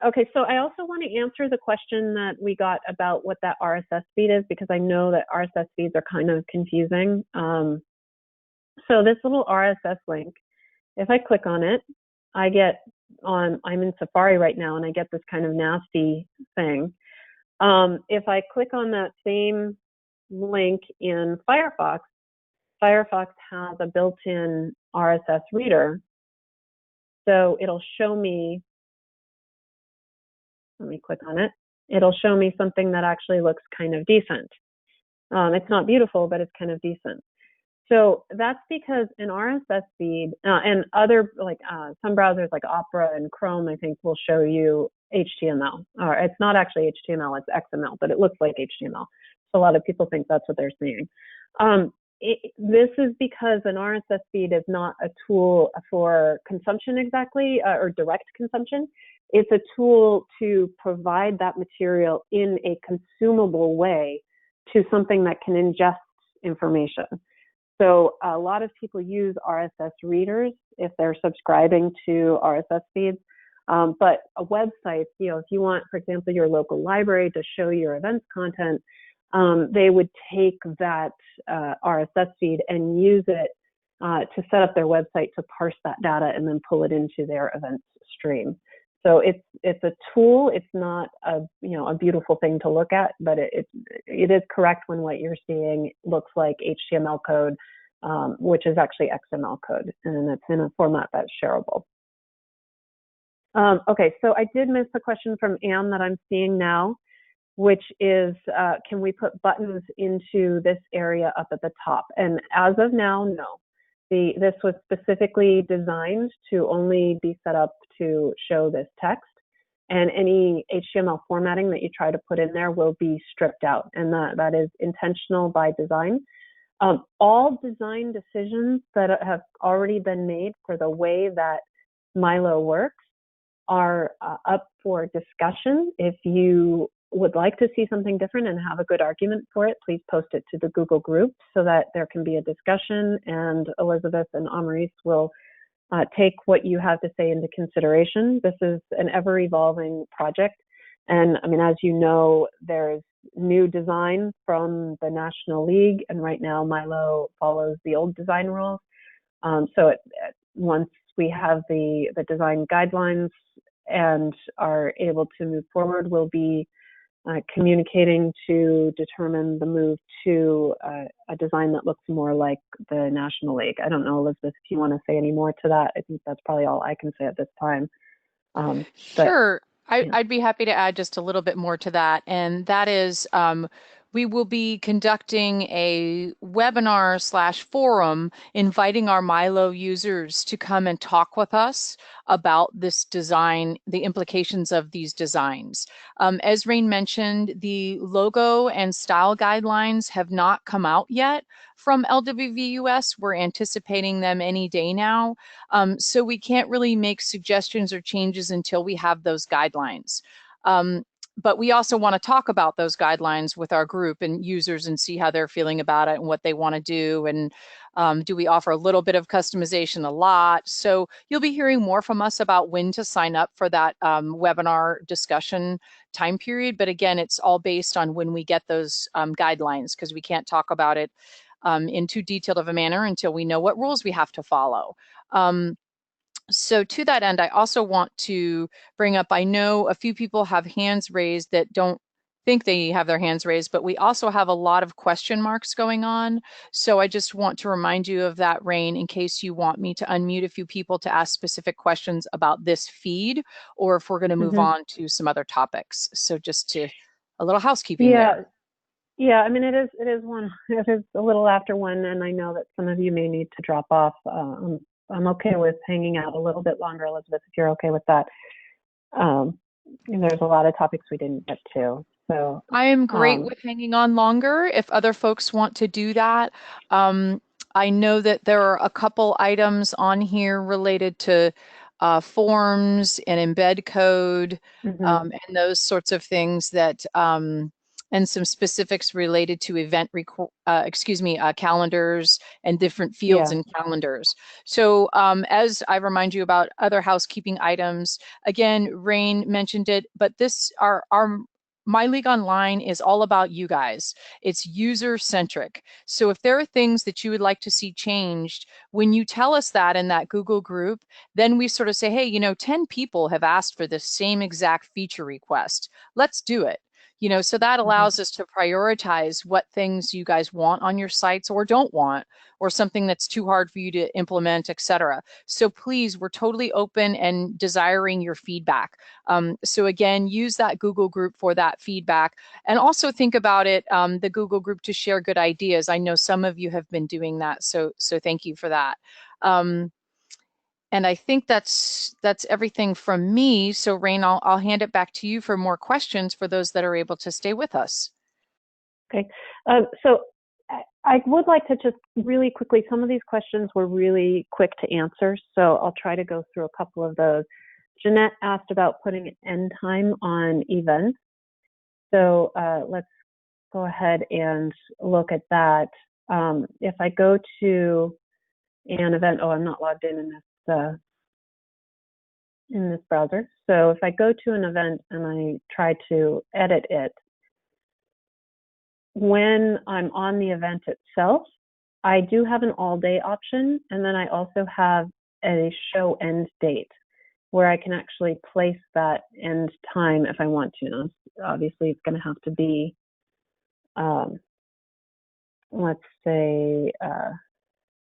Okay, so I also want to answer the question that we got about what that RSS feed is, because I know that RSS feeds are kind of confusing. So this little RSS link, if I click on it, I'm in Safari right now, and I get this kind of nasty thing. If I click on that same link in Firefox, Firefox has a built-in RSS reader. So it'll show me, let me click on it. It'll show me something that actually looks kind of decent. It's not beautiful, but it's kind of decent. So that's because an RSS feed and other, like some browsers like Opera and Chrome, I think will show you HTML. Or it's not actually HTML, it's XML, but it looks like HTML. So a lot of people think that's what they're seeing. This is because an RSS feed is not a tool for consumption exactly, or direct consumption. It's a tool to provide that material in a consumable way to something that can ingest information. So a lot of people use RSS readers if they're subscribing to RSS feeds. But a website, if you want, for example, your local library to show your events content, they would take that RSS feed and use it to set up their website to parse that data and then pull it into their events stream. So it's a tool. It's not a beautiful thing to look at, but it is correct when what you're seeing looks like HTML code, which is actually XML code, and it's in a format that's shareable. Okay, so I did miss a question from Anne that I'm seeing now, which is, can we put buttons into this area up at the top? And as of now, no. This was specifically designed to only be set up to show this text, and any HTML formatting that you try to put in there will be stripped out, and that is intentional by design. All design decisions that have already been made for the way that Milo works are up for discussion. If you would like to see something different and have a good argument for it, please post it to the Google group so that there can be a discussion, and Elizabeth and Amaris will take what you have to say into consideration. This is an ever-evolving project, and I mean, as you know, there's new design from the National League, and right now Milo follows the old design rules. So once we have the design guidelines and are able to move forward, we'll be communicating to determine the move to a design that looks more like the National League. I don't know, Elizabeth, if you want to say any more to that. I think that's probably all I can say at this time. Sure. I'd be happy to add just a little bit more to that. And that is, we will be conducting a webinar/forum inviting our Milo users to come and talk with us about this design, the implications of these designs. As Rain mentioned, the logo and style guidelines have not come out yet from LWVUS. We're anticipating them any day now. So we can't really make suggestions or changes until we have those guidelines. But we also want to talk about those guidelines with our group and users and see how they're feeling about it and what they want to do. And do we offer a little bit of customization, a lot? So you'll be hearing more from us about when to sign up for that webinar discussion time period. But again, it's all based on when we get those guidelines, because we can't talk about it in too detailed of a manner until we know what rules we have to follow. So to that end, I also want to bring up, I know a few people have hands raised that don't think they have their hands raised, but we also have a lot of question marks going on. So I just want to remind you of that, Rain, in case you want me to unmute a few people to ask specific questions about this feed, or if we're going to move on to some other topics. So just a little housekeeping there. Yeah, I mean, it is a little after 1, and I know that some of you may need to drop off. I'm okay with hanging out a little bit longer, Elizabeth, if you're okay with that. There's a lot of topics we didn't get to. So I am great with hanging on longer if other folks want to do that. I know that there are a couple items on here related to forms and embed code and those sorts of things that and some specifics related to event calendars and different fields in calendars. So as I remind you about other housekeeping items, again, Rain mentioned it, but this our My League Online is all about you guys. It's user-centric. So if there are things that you would like to see changed, when you tell us that in that Google group, then we sort of say, hey, 10 people have asked for this same exact feature request. Let's do it. So that allows us to prioritize what things you guys want on your sites or don't want, or something that's too hard for you to implement, etc. So please, we're totally open and desiring your feedback. So again, use that Google group for that feedback, and also think about it, the Google group, to share good ideas. I know some of you have been doing that, so thank you for that. And I think that's everything from me. So Rain, I'll hand it back to you for more questions for those that are able to stay with us. Okay, so I would like to just really quickly, some of these questions were really quick to answer, so I'll try to go through a couple of those. Jeanette asked about putting an end time on events. So let's go ahead and look at that. If I go to an event, I'm not logged in this browser. So if I go to an event and I try to edit it, when I'm on the event itself, I do have an all day option, and then I also have a show end date where I can actually place that end time if I want to. Obviously, it's going to have to be, let's say,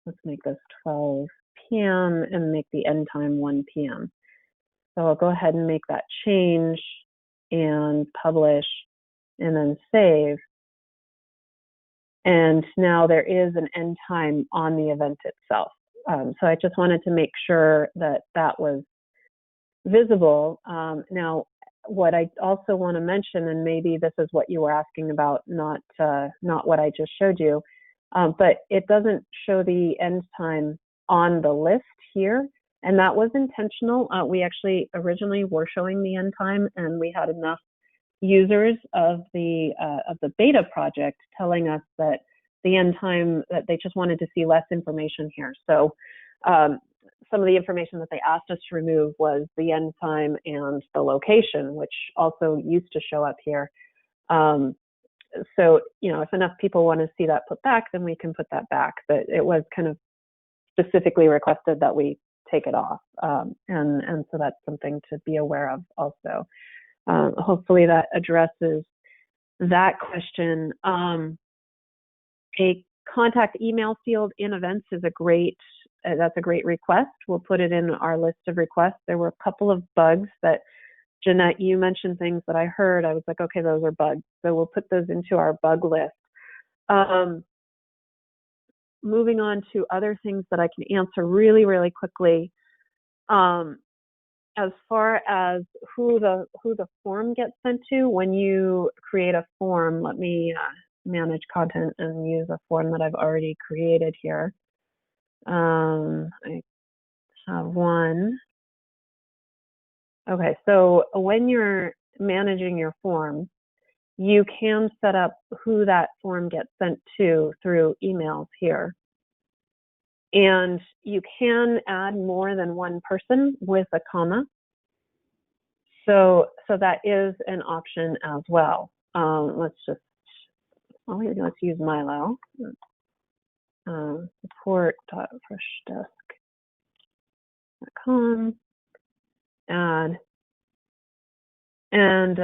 let's make this 12 p.m. and make the end time 1 p.m. So I'll go ahead and make that change and publish and then save. And now there is an end time on the event itself. So I just wanted to make sure that that was visible. Now, what I also want to mention, and maybe this is what you were asking about, not what I just showed you, but it doesn't show the end time on the list here, and that was intentional. We actually originally were showing the end time, and we had enough users of the beta project telling us that the end time, that they just wanted to see less information here. So some of the information that they asked us to remove was the end time and the location, which also used to show up here. So, if enough people want to see that put back, then we can put that back. But it was kind of specifically requested that we take it off. And so that's something to be aware of also. Hopefully that addresses that question. A contact email field in events is that's a great request. We'll put it in our list of requests. There were a couple of bugs that, Jeanette, you mentioned things that I heard. I was like, okay, those are bugs. So we'll put those into our bug list. Moving on to other things that I can answer really, really quickly. As far as who the form gets sent to, when you create a form, let me manage content and use a form that I've already created here. I have one. Okay, so when you're managing your form, you can set up who that form gets sent to through emails here. And you can add more than one person with a comma. So that is an option as well. Let's use Milo. Support.freshdesk.com. Add. And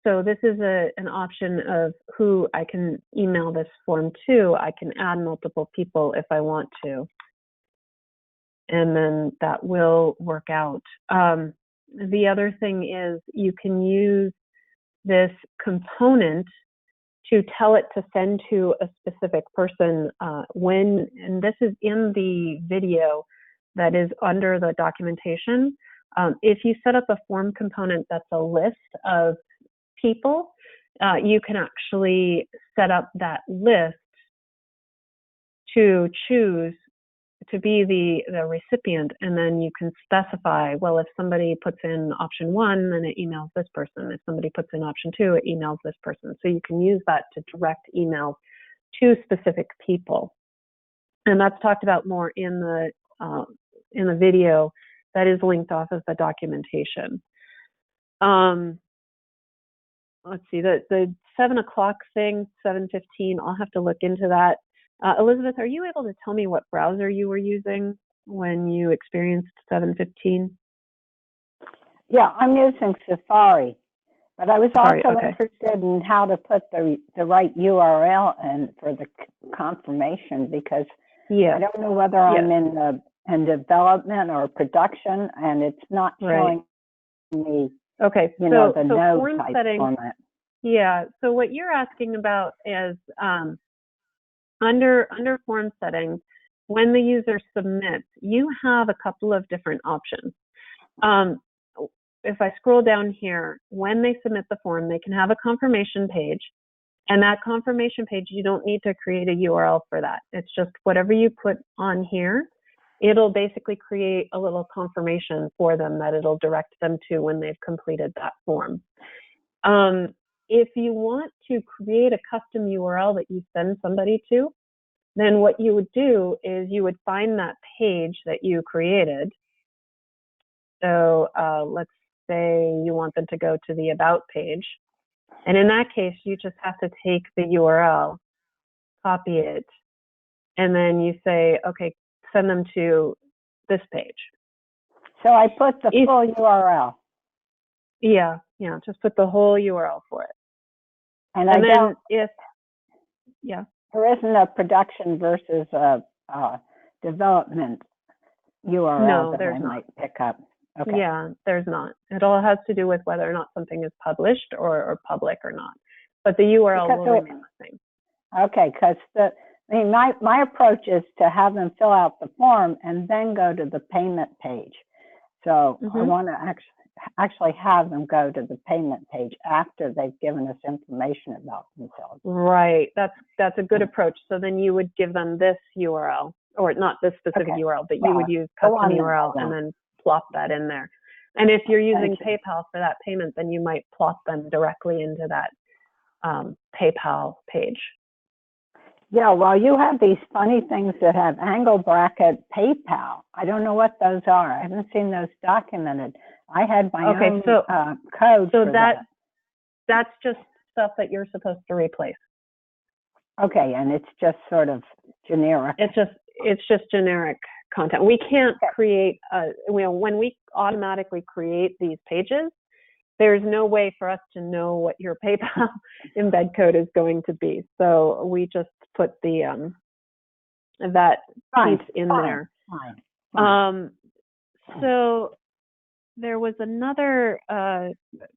so this is an option of who I can email this form to. I can add multiple people if I want to. And then that will work out. The other thing is you can use this component to tell it to send to a specific person and this is in the video that is under the documentation. If you set up a form component that's a list of people, you can actually set up that list to choose to be the recipient, and then you can specify, well, if somebody puts in option 1, then it emails this person. If somebody puts in option 2, it emails this person. So you can use that to direct emails to specific people. And that's talked about more in the video that is linked off of the documentation. Let's see, the 7 o'clock thing, 7:15, I'll have to look into that. Elizabeth, are you able to tell me what browser you were using when you experienced 7:15? Yeah, I'm using Safari, but I was also interested in how to put the right URL in for the confirmation, because I don't know whether I'm in development or production, and it's not showing me, the node type format. Yeah, so what you're asking about is under form settings, when the user submits, you have a couple of different options. If I scroll down here, when they submit the form, they can have a confirmation page. And that confirmation page, you don't need to create a URL for that. It's just whatever you put on here, it'll basically create a little confirmation for them that it'll direct them to when they've completed that form. If you want to create a custom URL that you send somebody to, then what you would do is you would find that page that you created. So let's say you want them to go to the About page. And in that case, you just have to take the URL, copy it, and then you say, okay, send them to this page. So I put the full URL. Yeah, just put the whole URL for it. And then there isn't a production versus a development URL that I might pick up. Okay. Yeah, there's not. It all has to do with whether or not something is published or public or not. But the URL will remain the same. Okay, because my approach is to have them fill out the form and then go to the payment page. So I want to actually have them go to the payment page after they've given us information about themselves. Right. That's a good approach. So then you would give them this URL, or not this specific URL, but you would use custom URL and then plop that in there. And if you're using PayPal for that payment, then you might plop them directly into that PayPal page. Yeah, well, you have these funny things that have angle bracket PayPal. I don't know what those are. I haven't seen those documented. I had my own code for that. That's just stuff that you're supposed to replace. Okay, and it's just sort of generic. It's just generic content. We can't create, when we automatically create these pages, there's no way for us to know what your PayPal embed code is going to be. So we just put the that piece in there. Fine. So there was another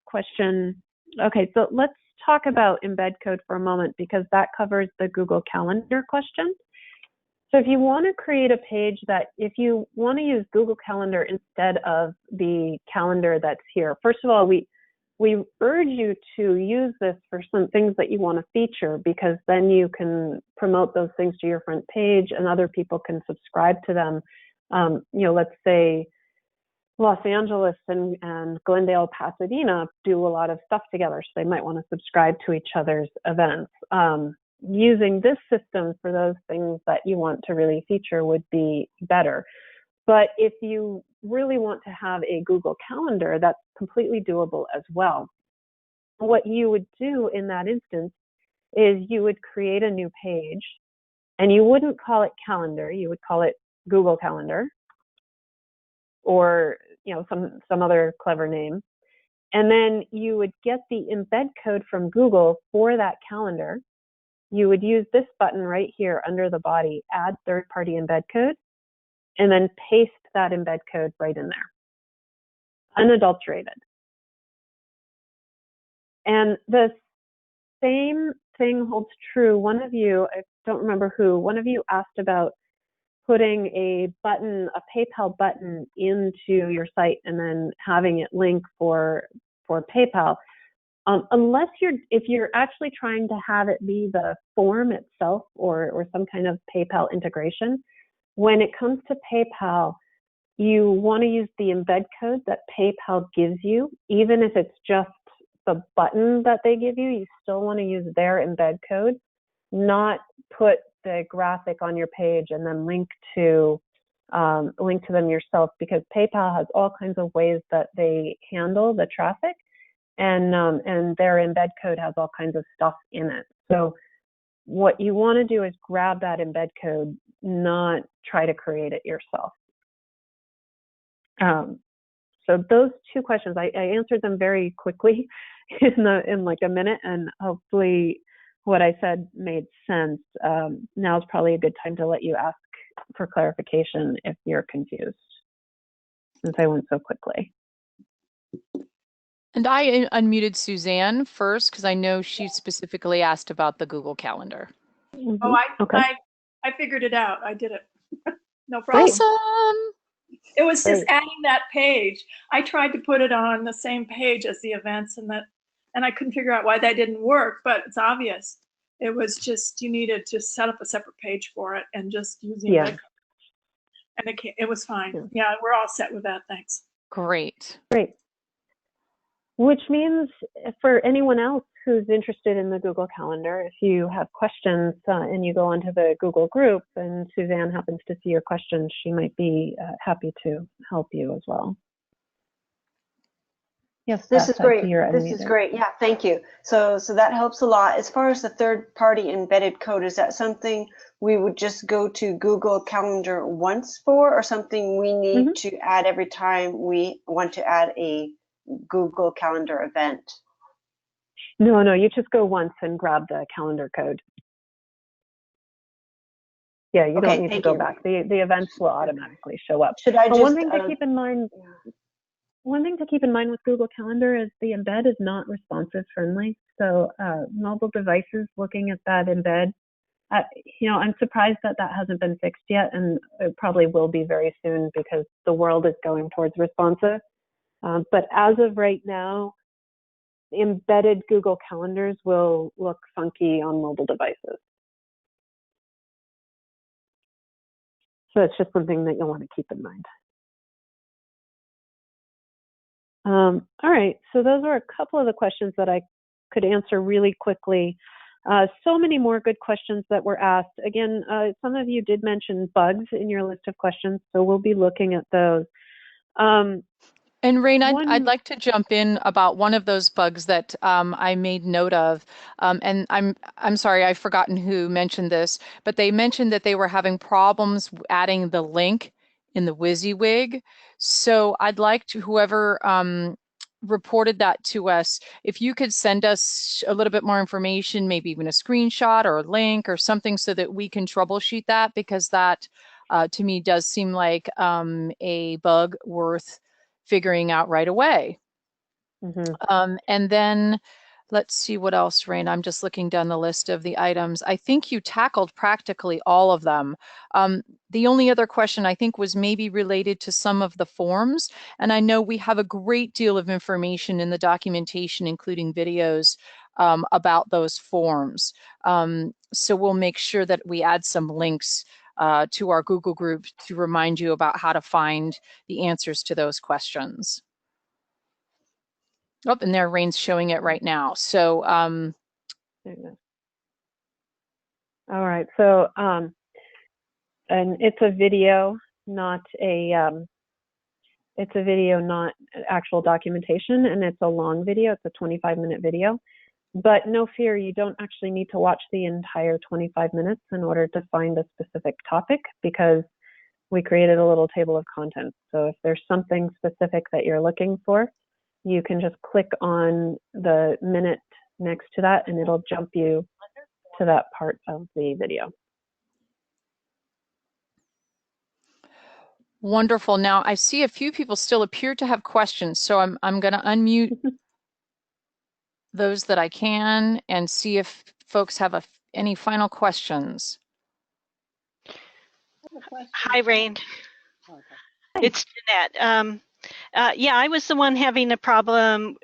question. Okay, so let's talk about embed code for a moment, because that covers the Google Calendar question. So if you want to create a page if you want to use Google Calendar instead of the calendar that's here, first of all, we urge you to use this for some things that you want to feature, because then you can promote those things to your front page and other people can subscribe to them. Let's say Los Angeles and Glendale, Pasadena do a lot of stuff together, so they might want to subscribe to each other's events. Using this system for those things that you want to really feature would be better. But if you really want to have a Google Calendar, that's completely doable as well. What you would do in that instance is you would create a new page, and you wouldn't call it Calendar, you would call it Google Calendar, or some other clever name. And then you would get the embed code from Google for that calendar. You would use this button right here under the body, add third-party embed code, and then paste that embed code right in there, unadulterated. And the same thing holds true. One of you, I don't remember who, one of you asked about putting a button, a PayPal button into your site and then having it link for PayPal. If you're actually trying to have it be the form itself or some kind of PayPal integration, when it comes to PayPal, you want to use the embed code that PayPal gives you, even if it's just the button that they give you. You still want to use their embed code, not put the graphic on your page and then link to them yourself, because PayPal has all kinds of ways that they handle the traffic, and their embed code has all kinds of stuff in it. So what you want to do is grab that embed code, not try to create it yourself. So those two questions, I answered them very quickly in like a minute, and hopefully what I said made sense. Now is probably a good time to let you ask for clarification if you're confused, since I went so quickly. And I unmuted Suzanne first because I know she specifically asked about the Google Calendar. Mm-hmm. Oh, Okay. I figured it out. I did it. No problem. Awesome. It was just adding that page. I tried to put it on the same page as the events, and I couldn't figure out why that didn't work, but it's obvious. It was just, you needed to set up a separate page for it and just use the embed code. And it was fine. Yeah, we're all set with that. Thanks. Great. Great. Which means for anyone else who's interested in the Google Calendar, if you have questions and you go onto the Google group and Suzanne happens to see your questions, she might be happy to help you as well. Yes, this is great. This is great. Yeah, thank you. So that helps a lot. As far as the third-party embedded code, is that something we would just go to Google Calendar once for, or something we need to add every time we want to add a Google Calendar event? No, you just go once and grab the calendar code. Yeah, you don't need to go back. The events will automatically show up. Should I one thing to keep in mind? One thing to keep in mind with Google Calendar is the embed is not responsive friendly. So mobile devices looking at that embed, I'm surprised that hasn't been fixed yet, and it probably will be very soon because the world is going towards responsive. But as of right now, embedded Google Calendars will look funky on mobile devices. So it's just something that you'll want to keep in mind. All right, so those are a couple of the questions that I could answer really quickly. So many more good questions that were asked. Again, some of you did mention bugs in your list of questions, so we'll be looking at those. And Rain, I'd like to jump in about one of those bugs that I made note of. And I'm sorry, I've forgotten who mentioned this, but they mentioned that they were having problems adding the link in the WYSIWYG. So I'd like to, whoever reported that to us, if you could send us a little bit more information, maybe even a screenshot or a link or something so that we can troubleshoot that, because that to me does seem like a bug worth figuring out right away. And then let's see what else, Rain. I'm just looking down the list of the items. I think you tackled practically all of them. The only other question I think was maybe related to some of the forms. And I know we have a great deal of information in the documentation, including videos about those forms. So we'll make sure that we add some links to our Google group to remind you about how to find the answers to those questions. Oh, and there, Rain's showing it right now. So, there you go. All right. So, and it's a video, not actual documentation, and it's a long video. It's a 25-minute video. But no fear, you don't actually need to watch the entire 25 minutes in order to find a specific topic, because we created a little table of contents. So if there's something specific that you're looking for, you can just click on the minute next to that and it'll jump you to that part of the video. Wonderful. Now I see a few people still appear to have questions, so I'm going to unmute those that I can and see if folks have any final questions. Hi, Rain. It's Jeanette. Yeah, I was the one having a problem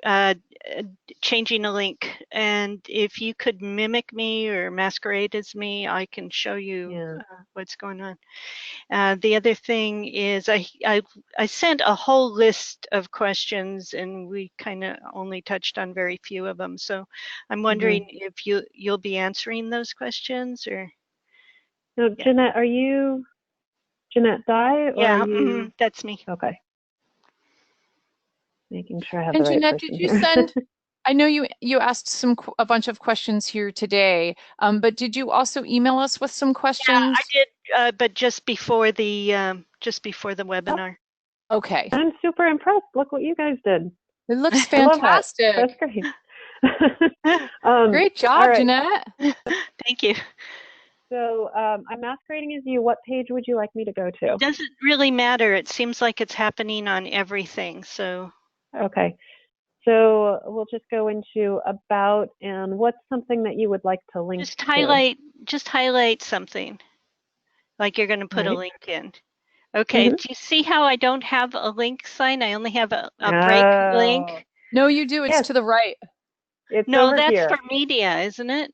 changing a link, and if you could mimic me or masquerade as me, I can show you what's going on. The other thing is I sent a whole list of questions, and we kind of only touched on very few of them. So I'm wondering if you'll be answering those questions, or. No, Jeanette, are you Jeanette Dye? Or Yeah, are you... that's me. Okay. Making sure I have And the right Jeanette, person did you here. send? I know you asked a bunch of questions here today, but did you also email us with some questions? Yeah, I did, but just before the webinar. Oh, okay. I'm super impressed. Look what you guys did. It looks I love that. fantastic. That's great. Great job, all right. Jeanette. Thank you. So I'm masquerading as you. What page would you like me to go to? It doesn't really matter. It seems like it's happening on everything. So. Okay. So we'll just go into about, and what's something that you would like to link to? Just highlight something. Like you're going to put a link in. Okay. Do you see how I don't have a link sign? I only have a break link. No, you do. It's to the right. It's no, over that's here. for media, isn't it?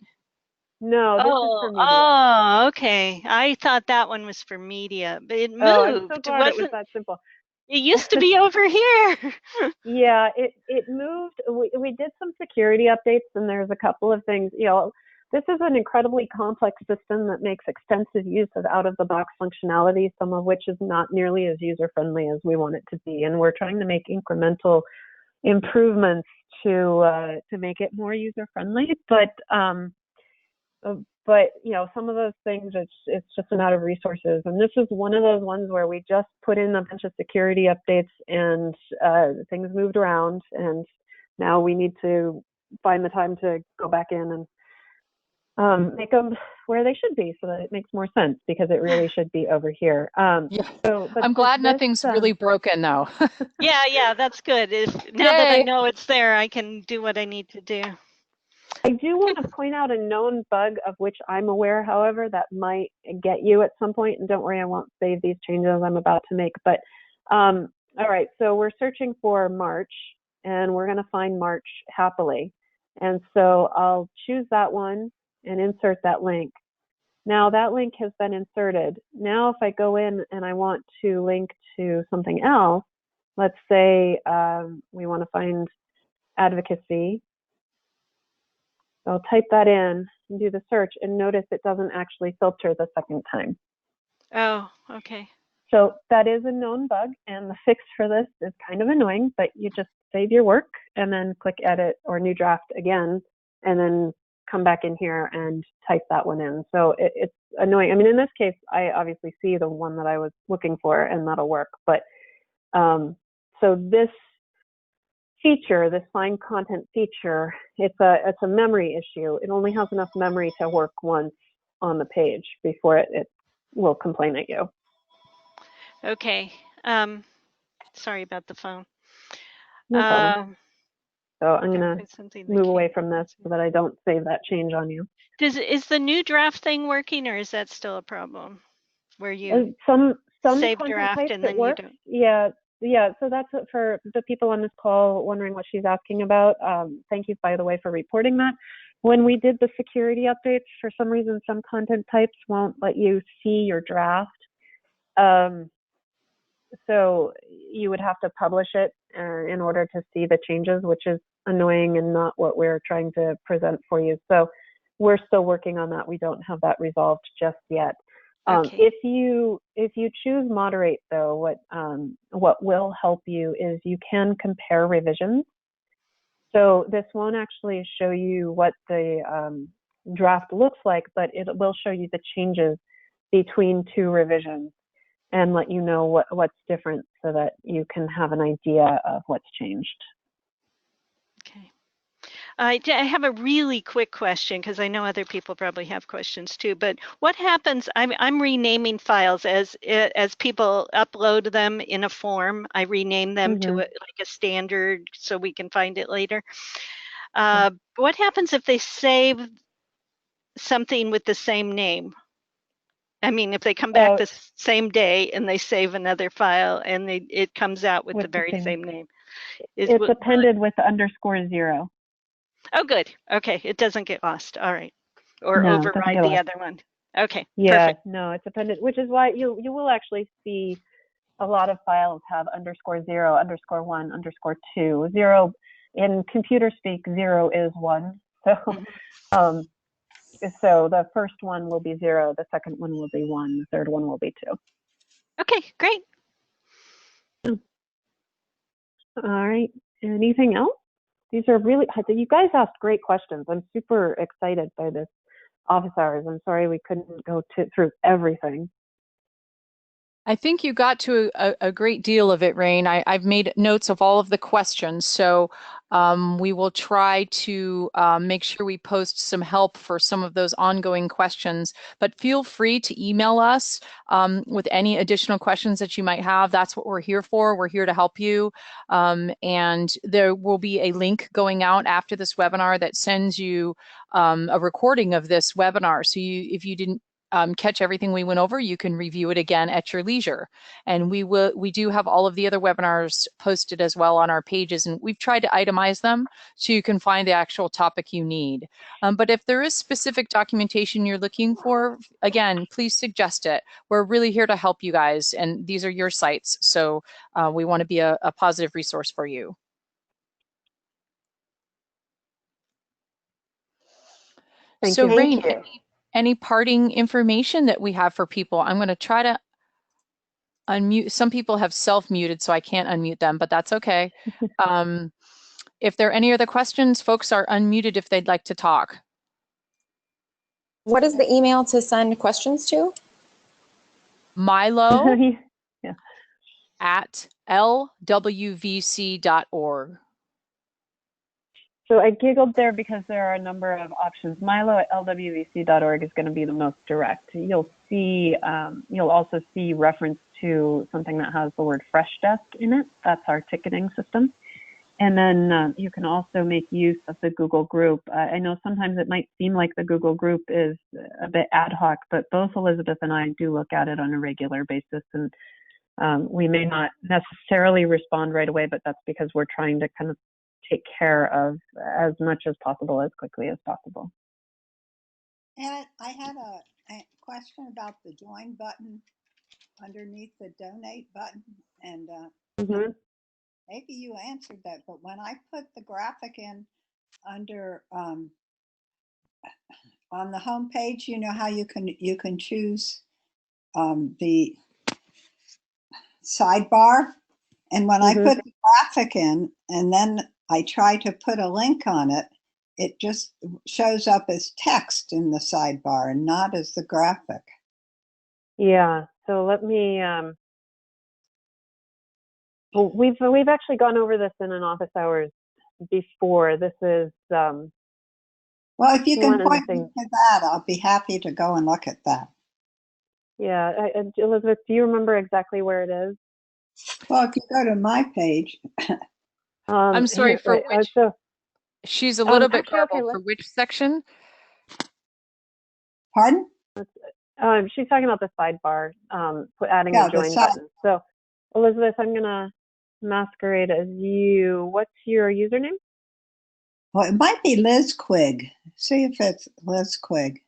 No, this is for media. Oh, okay. I thought that one was for media, but it moved. Oh, I'm so glad it was that simple. It used to be over here. Yeah, it moved. We did some security updates, and there's a couple of things. You know, this is an incredibly complex system that makes extensive use of out-of-the-box functionality, some of which is not nearly as user-friendly as we want it to be. And we're trying to make incremental improvements to make it more user-friendly. But you know, some of those things, it's just a matter of resources. And this is one of those ones where we just put in a bunch of security updates, and things moved around, and now we need to find the time to go back in and make them where they should be, so that it makes more sense, because it really should be over here. Yeah. I'm glad nothing's really broken though. Yeah, that's good. Now that I know it's there, I can do what I need to do. I do want to point out a known bug of which I'm aware, however, that might get you at some point. And don't worry, I won't save these changes I'm about to make. But all right, so we're searching for March, and we're going to find March happily. And so I'll choose that one and insert that link. Now that link has been inserted. Now if I go in and I want to link to something else, let's say we want to find advocacy. I'll type that in and do the search, and notice it doesn't actually filter the second time. Oh, okay. So that is a known bug, and the fix for this is kind of annoying, but you just save your work and then click edit or new draft again, and then come back in here and type that one in. So it's annoying. I mean, in this case, I obviously see the one that I was looking for, and that'll work. But so this feature, this find content feature, it's a memory issue. It only has enough memory to work once on the page before it will complain at you. Okay. Sorry about the phone. No problem. So I'm gonna move away from this so that I don't save that change on you. Is the new draft thing working, or is that still a problem? Where you some save content draft types and then work. You don't. Yeah, so that's it for the people on this call wondering what she's asking about. Thank you, by the way, for reporting that. When we did the security updates, for some reason, some content types won't let you see your draft. So you would have to publish it in order to see the changes, which is annoying and not what we're trying to present for you. So we're still working on that. We don't have that resolved just yet. Okay. If you choose moderate, though, what will help you is you can compare revisions. So this won't actually show you what the draft looks like, but it will show you the changes between two revisions and let you know what's different, so that you can have an idea of what's changed. Okay. I have a really quick question, because I know other people probably have questions too. But what happens? I'm renaming files as people upload them in a form. I rename them to like a standard so we can find it later. What happens if they save something with the same name? I mean, if they come back the same day and they save another file and it comes out with the very same name. It's appended with the _0. Oh, good. Okay, it doesn't get lost. All right, or No, override the other one. Okay, yeah, perfect. no, it's appended, which is why you will actually see a lot of files have _0, _1, _2. 0 in computer speak, 0 is 1. So, so the first one will be 0, the second one will be 1, the third one will be 2. Okay, great. All right. Anything else? These are really, you guys asked great questions. I'm super excited by this office hours. I'm sorry we couldn't go through everything. I think you got to a great deal of it, Rain. I've made notes of all of the questions, so we will try to make sure we post some help for some of those ongoing questions. But feel free to email us with any additional questions that you might have. That's what we're here for. We're here to help you. And there will be a link going out after this webinar that sends you a recording of this webinar. So if you didn't catch everything we went over, you can review it again at your leisure. And we do have all of the other webinars posted as well on our pages, and we've tried to itemize them so you can find the actual topic you need. But if there is specific documentation you're looking for, again, please suggest it. We're really here to help you guys, and these are your sites, so we want to be a positive resource for you. Thank So you. Rain, any parting information that we have for people? I'm going to try to unmute. Some people have self-muted, so I can't unmute them, but that's okay. If there are any other questions, folks are unmuted if they'd like to talk. What is the email to send questions to? Milo yeah. at lwvc.org. So I giggled there because there are a number of options. Milo at lwvc.org is going to be the most direct. You'll see, you'll also see reference to something that has the word Fresh Desk in it. That's our ticketing system. And then you can also make use of the Google group. I know sometimes it might seem like the Google group is a bit ad hoc, but both Elizabeth and I do look at it on a regular basis. And we may not necessarily respond right away, but that's because we're trying to kind of take care of as much as possible, as quickly as possible. And I had a question about the join button underneath the donate button, and maybe you answered that, but when I put the graphic in under on the home page, you know how you can choose the sidebar, and when I put the graphic in and then I try to put a link on it, it just shows up as text in the sidebar and not as the graphic. Yeah, so let me, well, we've actually gone over this in an office hours before. This is, well, if you can point me to that, I'll be happy to go and look at that. Yeah, Elizabeth, do you remember exactly where it is? Well, if you go to my page. I'm sorry, for which, she's a little bit garbled. For which section? Pardon? She's talking about the sidebar, adding a join button. So, Elizabeth, I'm going to masquerade as you. What's your username? Well, it might be Liz Quigg. See if it's Liz Quigg.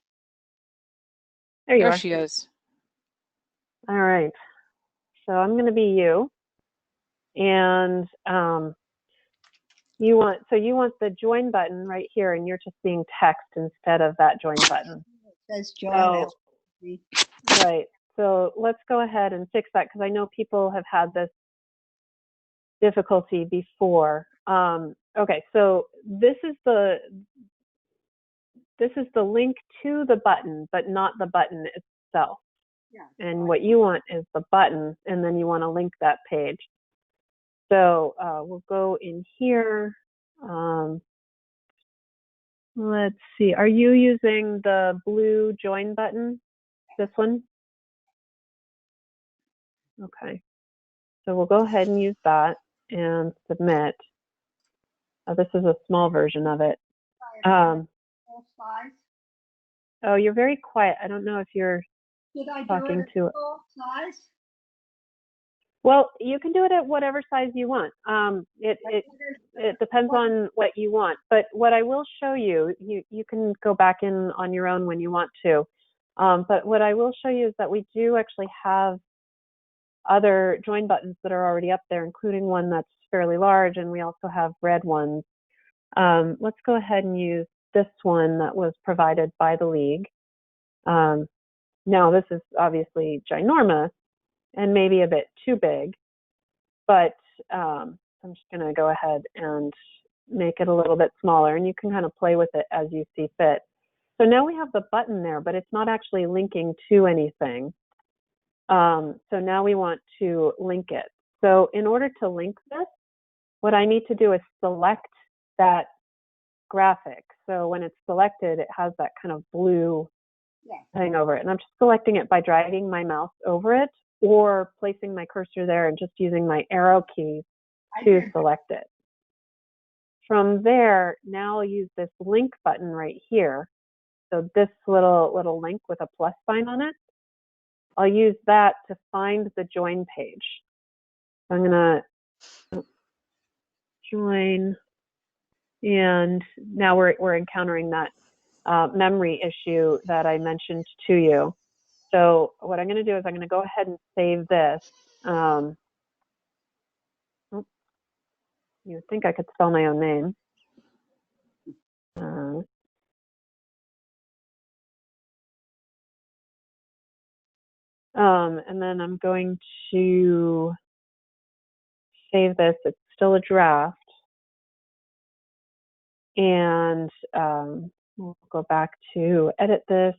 There she is. All right. So I'm going to be you. And you want the join button right here, and you're just seeing text instead of that join button. It says join. Right. So let's go ahead and fix that, because I know people have had this difficulty before. Okay, so this is the link to the button, but not the button itself. Yeah. And what you want is the button, and then you want to link that page. So we'll go in here. Let's see. Are you using the blue join button? This one? Okay. So we'll go ahead and use that and submit. This is a small version of it. Oh, you're very quiet. I don't know if you're talking to it. Well, you can do it at whatever size you want. It depends on what you want. But what I will show you, you can go back in on your own when you want to. But what I will show you is that we do actually have other join buttons that are already up there, including one that's fairly large, and we also have red ones. Let's go ahead and use this one that was provided by the League. Now, this is obviously ginormous and maybe a bit too big, but I'm just going to go ahead and make it a little bit smaller, and you can kind of play with it as you see fit. So now we have the button there, but it's not actually linking to anything. So now we want to link it. So in order to link this, what I need to do is select that graphic. So when it's selected, it has that kind of blue thing over it. And I'm just selecting it by dragging my mouse over it or placing my cursor there and just using my arrow key to select it. From there, now I'll use this link button right here. So this little link with a plus sign on it, I'll use that to find the join page. I'm gonna join, and now we're encountering that memory issue that I mentioned to you. So what I'm gonna do is I'm gonna go ahead and save this. You would think I could spell my own name. And then I'm going to save this. It's still a draft. And we'll go back to edit this.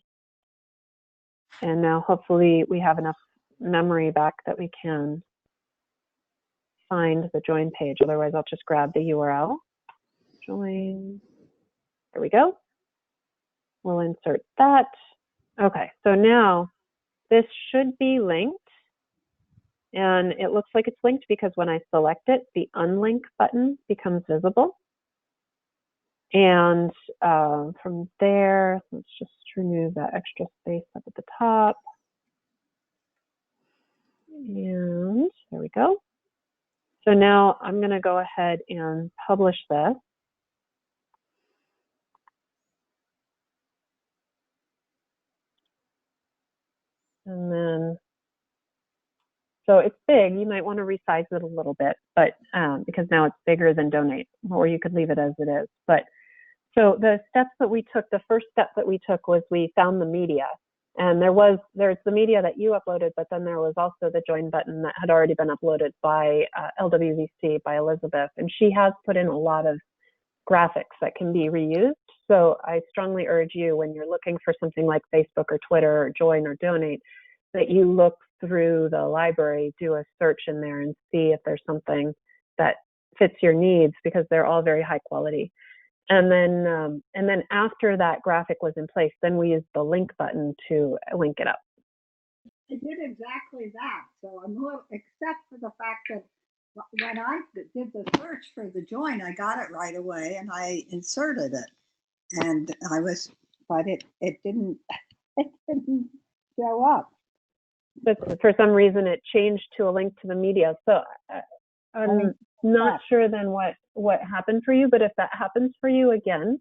And now hopefully we have enough memory back that we can find the join page. Otherwise, I'll just grab the URL. Join. There we go. We'll insert that. Okay, so now this should be linked. And it looks like it's linked because when I select it, the unlink button becomes visible. And from there, let's just remove that extra space up at the top. And there we go. So now I'm going to go ahead and publish this. And then, so it's big. You might want to resize it a little bit, but because now it's bigger than donate, or you could leave it as it is. But so the steps that we took, the first step that we took was we found the media. And there's the media that you uploaded, but then there was also the join button that had already been uploaded by LWVC, by Elizabeth. And she has put in a lot of graphics that can be reused. So I strongly urge you, when you're looking for something like Facebook or Twitter or join or donate, that you look through the library, do a search in there and see if there's something that fits your needs, because they're all very high quality. And then after that graphic was in place, then we used the link button to link it up. I did exactly that. So I'm a little, except for the fact that when I did the search for the join, I got it right away and I inserted it. And but it didn't show up. But for some reason it changed to a link to the media. So I'm not sure then what happened for you, but if that happens for you again,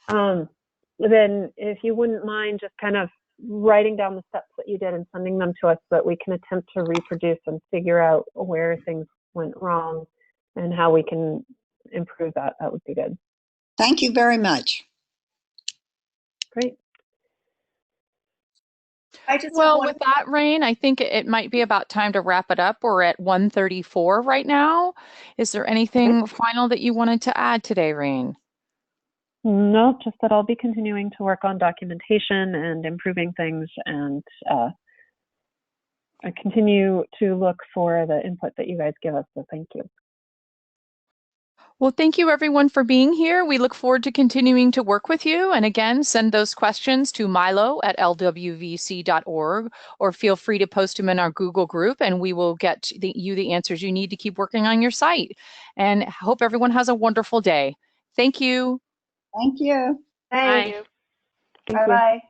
then if you wouldn't mind just kind of writing down the steps that you did and sending them to us so that we can attempt to reproduce and figure out where things went wrong and how we can improve that, that would be good. Thank you very much. Great. Well, with that, Rain, I think it might be about time to wrap it up. We're at 1:34 right now. Is there anything final that you wanted to add today, Rain? No, just that I'll be continuing to work on documentation and improving things, and I continue to look for the input that you guys give us, so thank you. Well, thank you everyone for being here. We look forward to continuing to work with you. And again, send those questions to milo@lwvc.org, or feel free to post them in our Google group, and we will get you the answers you need to keep working on your site. And hope everyone has a wonderful day. Thank you. Thank you. Thank you. Bye. Bye-bye.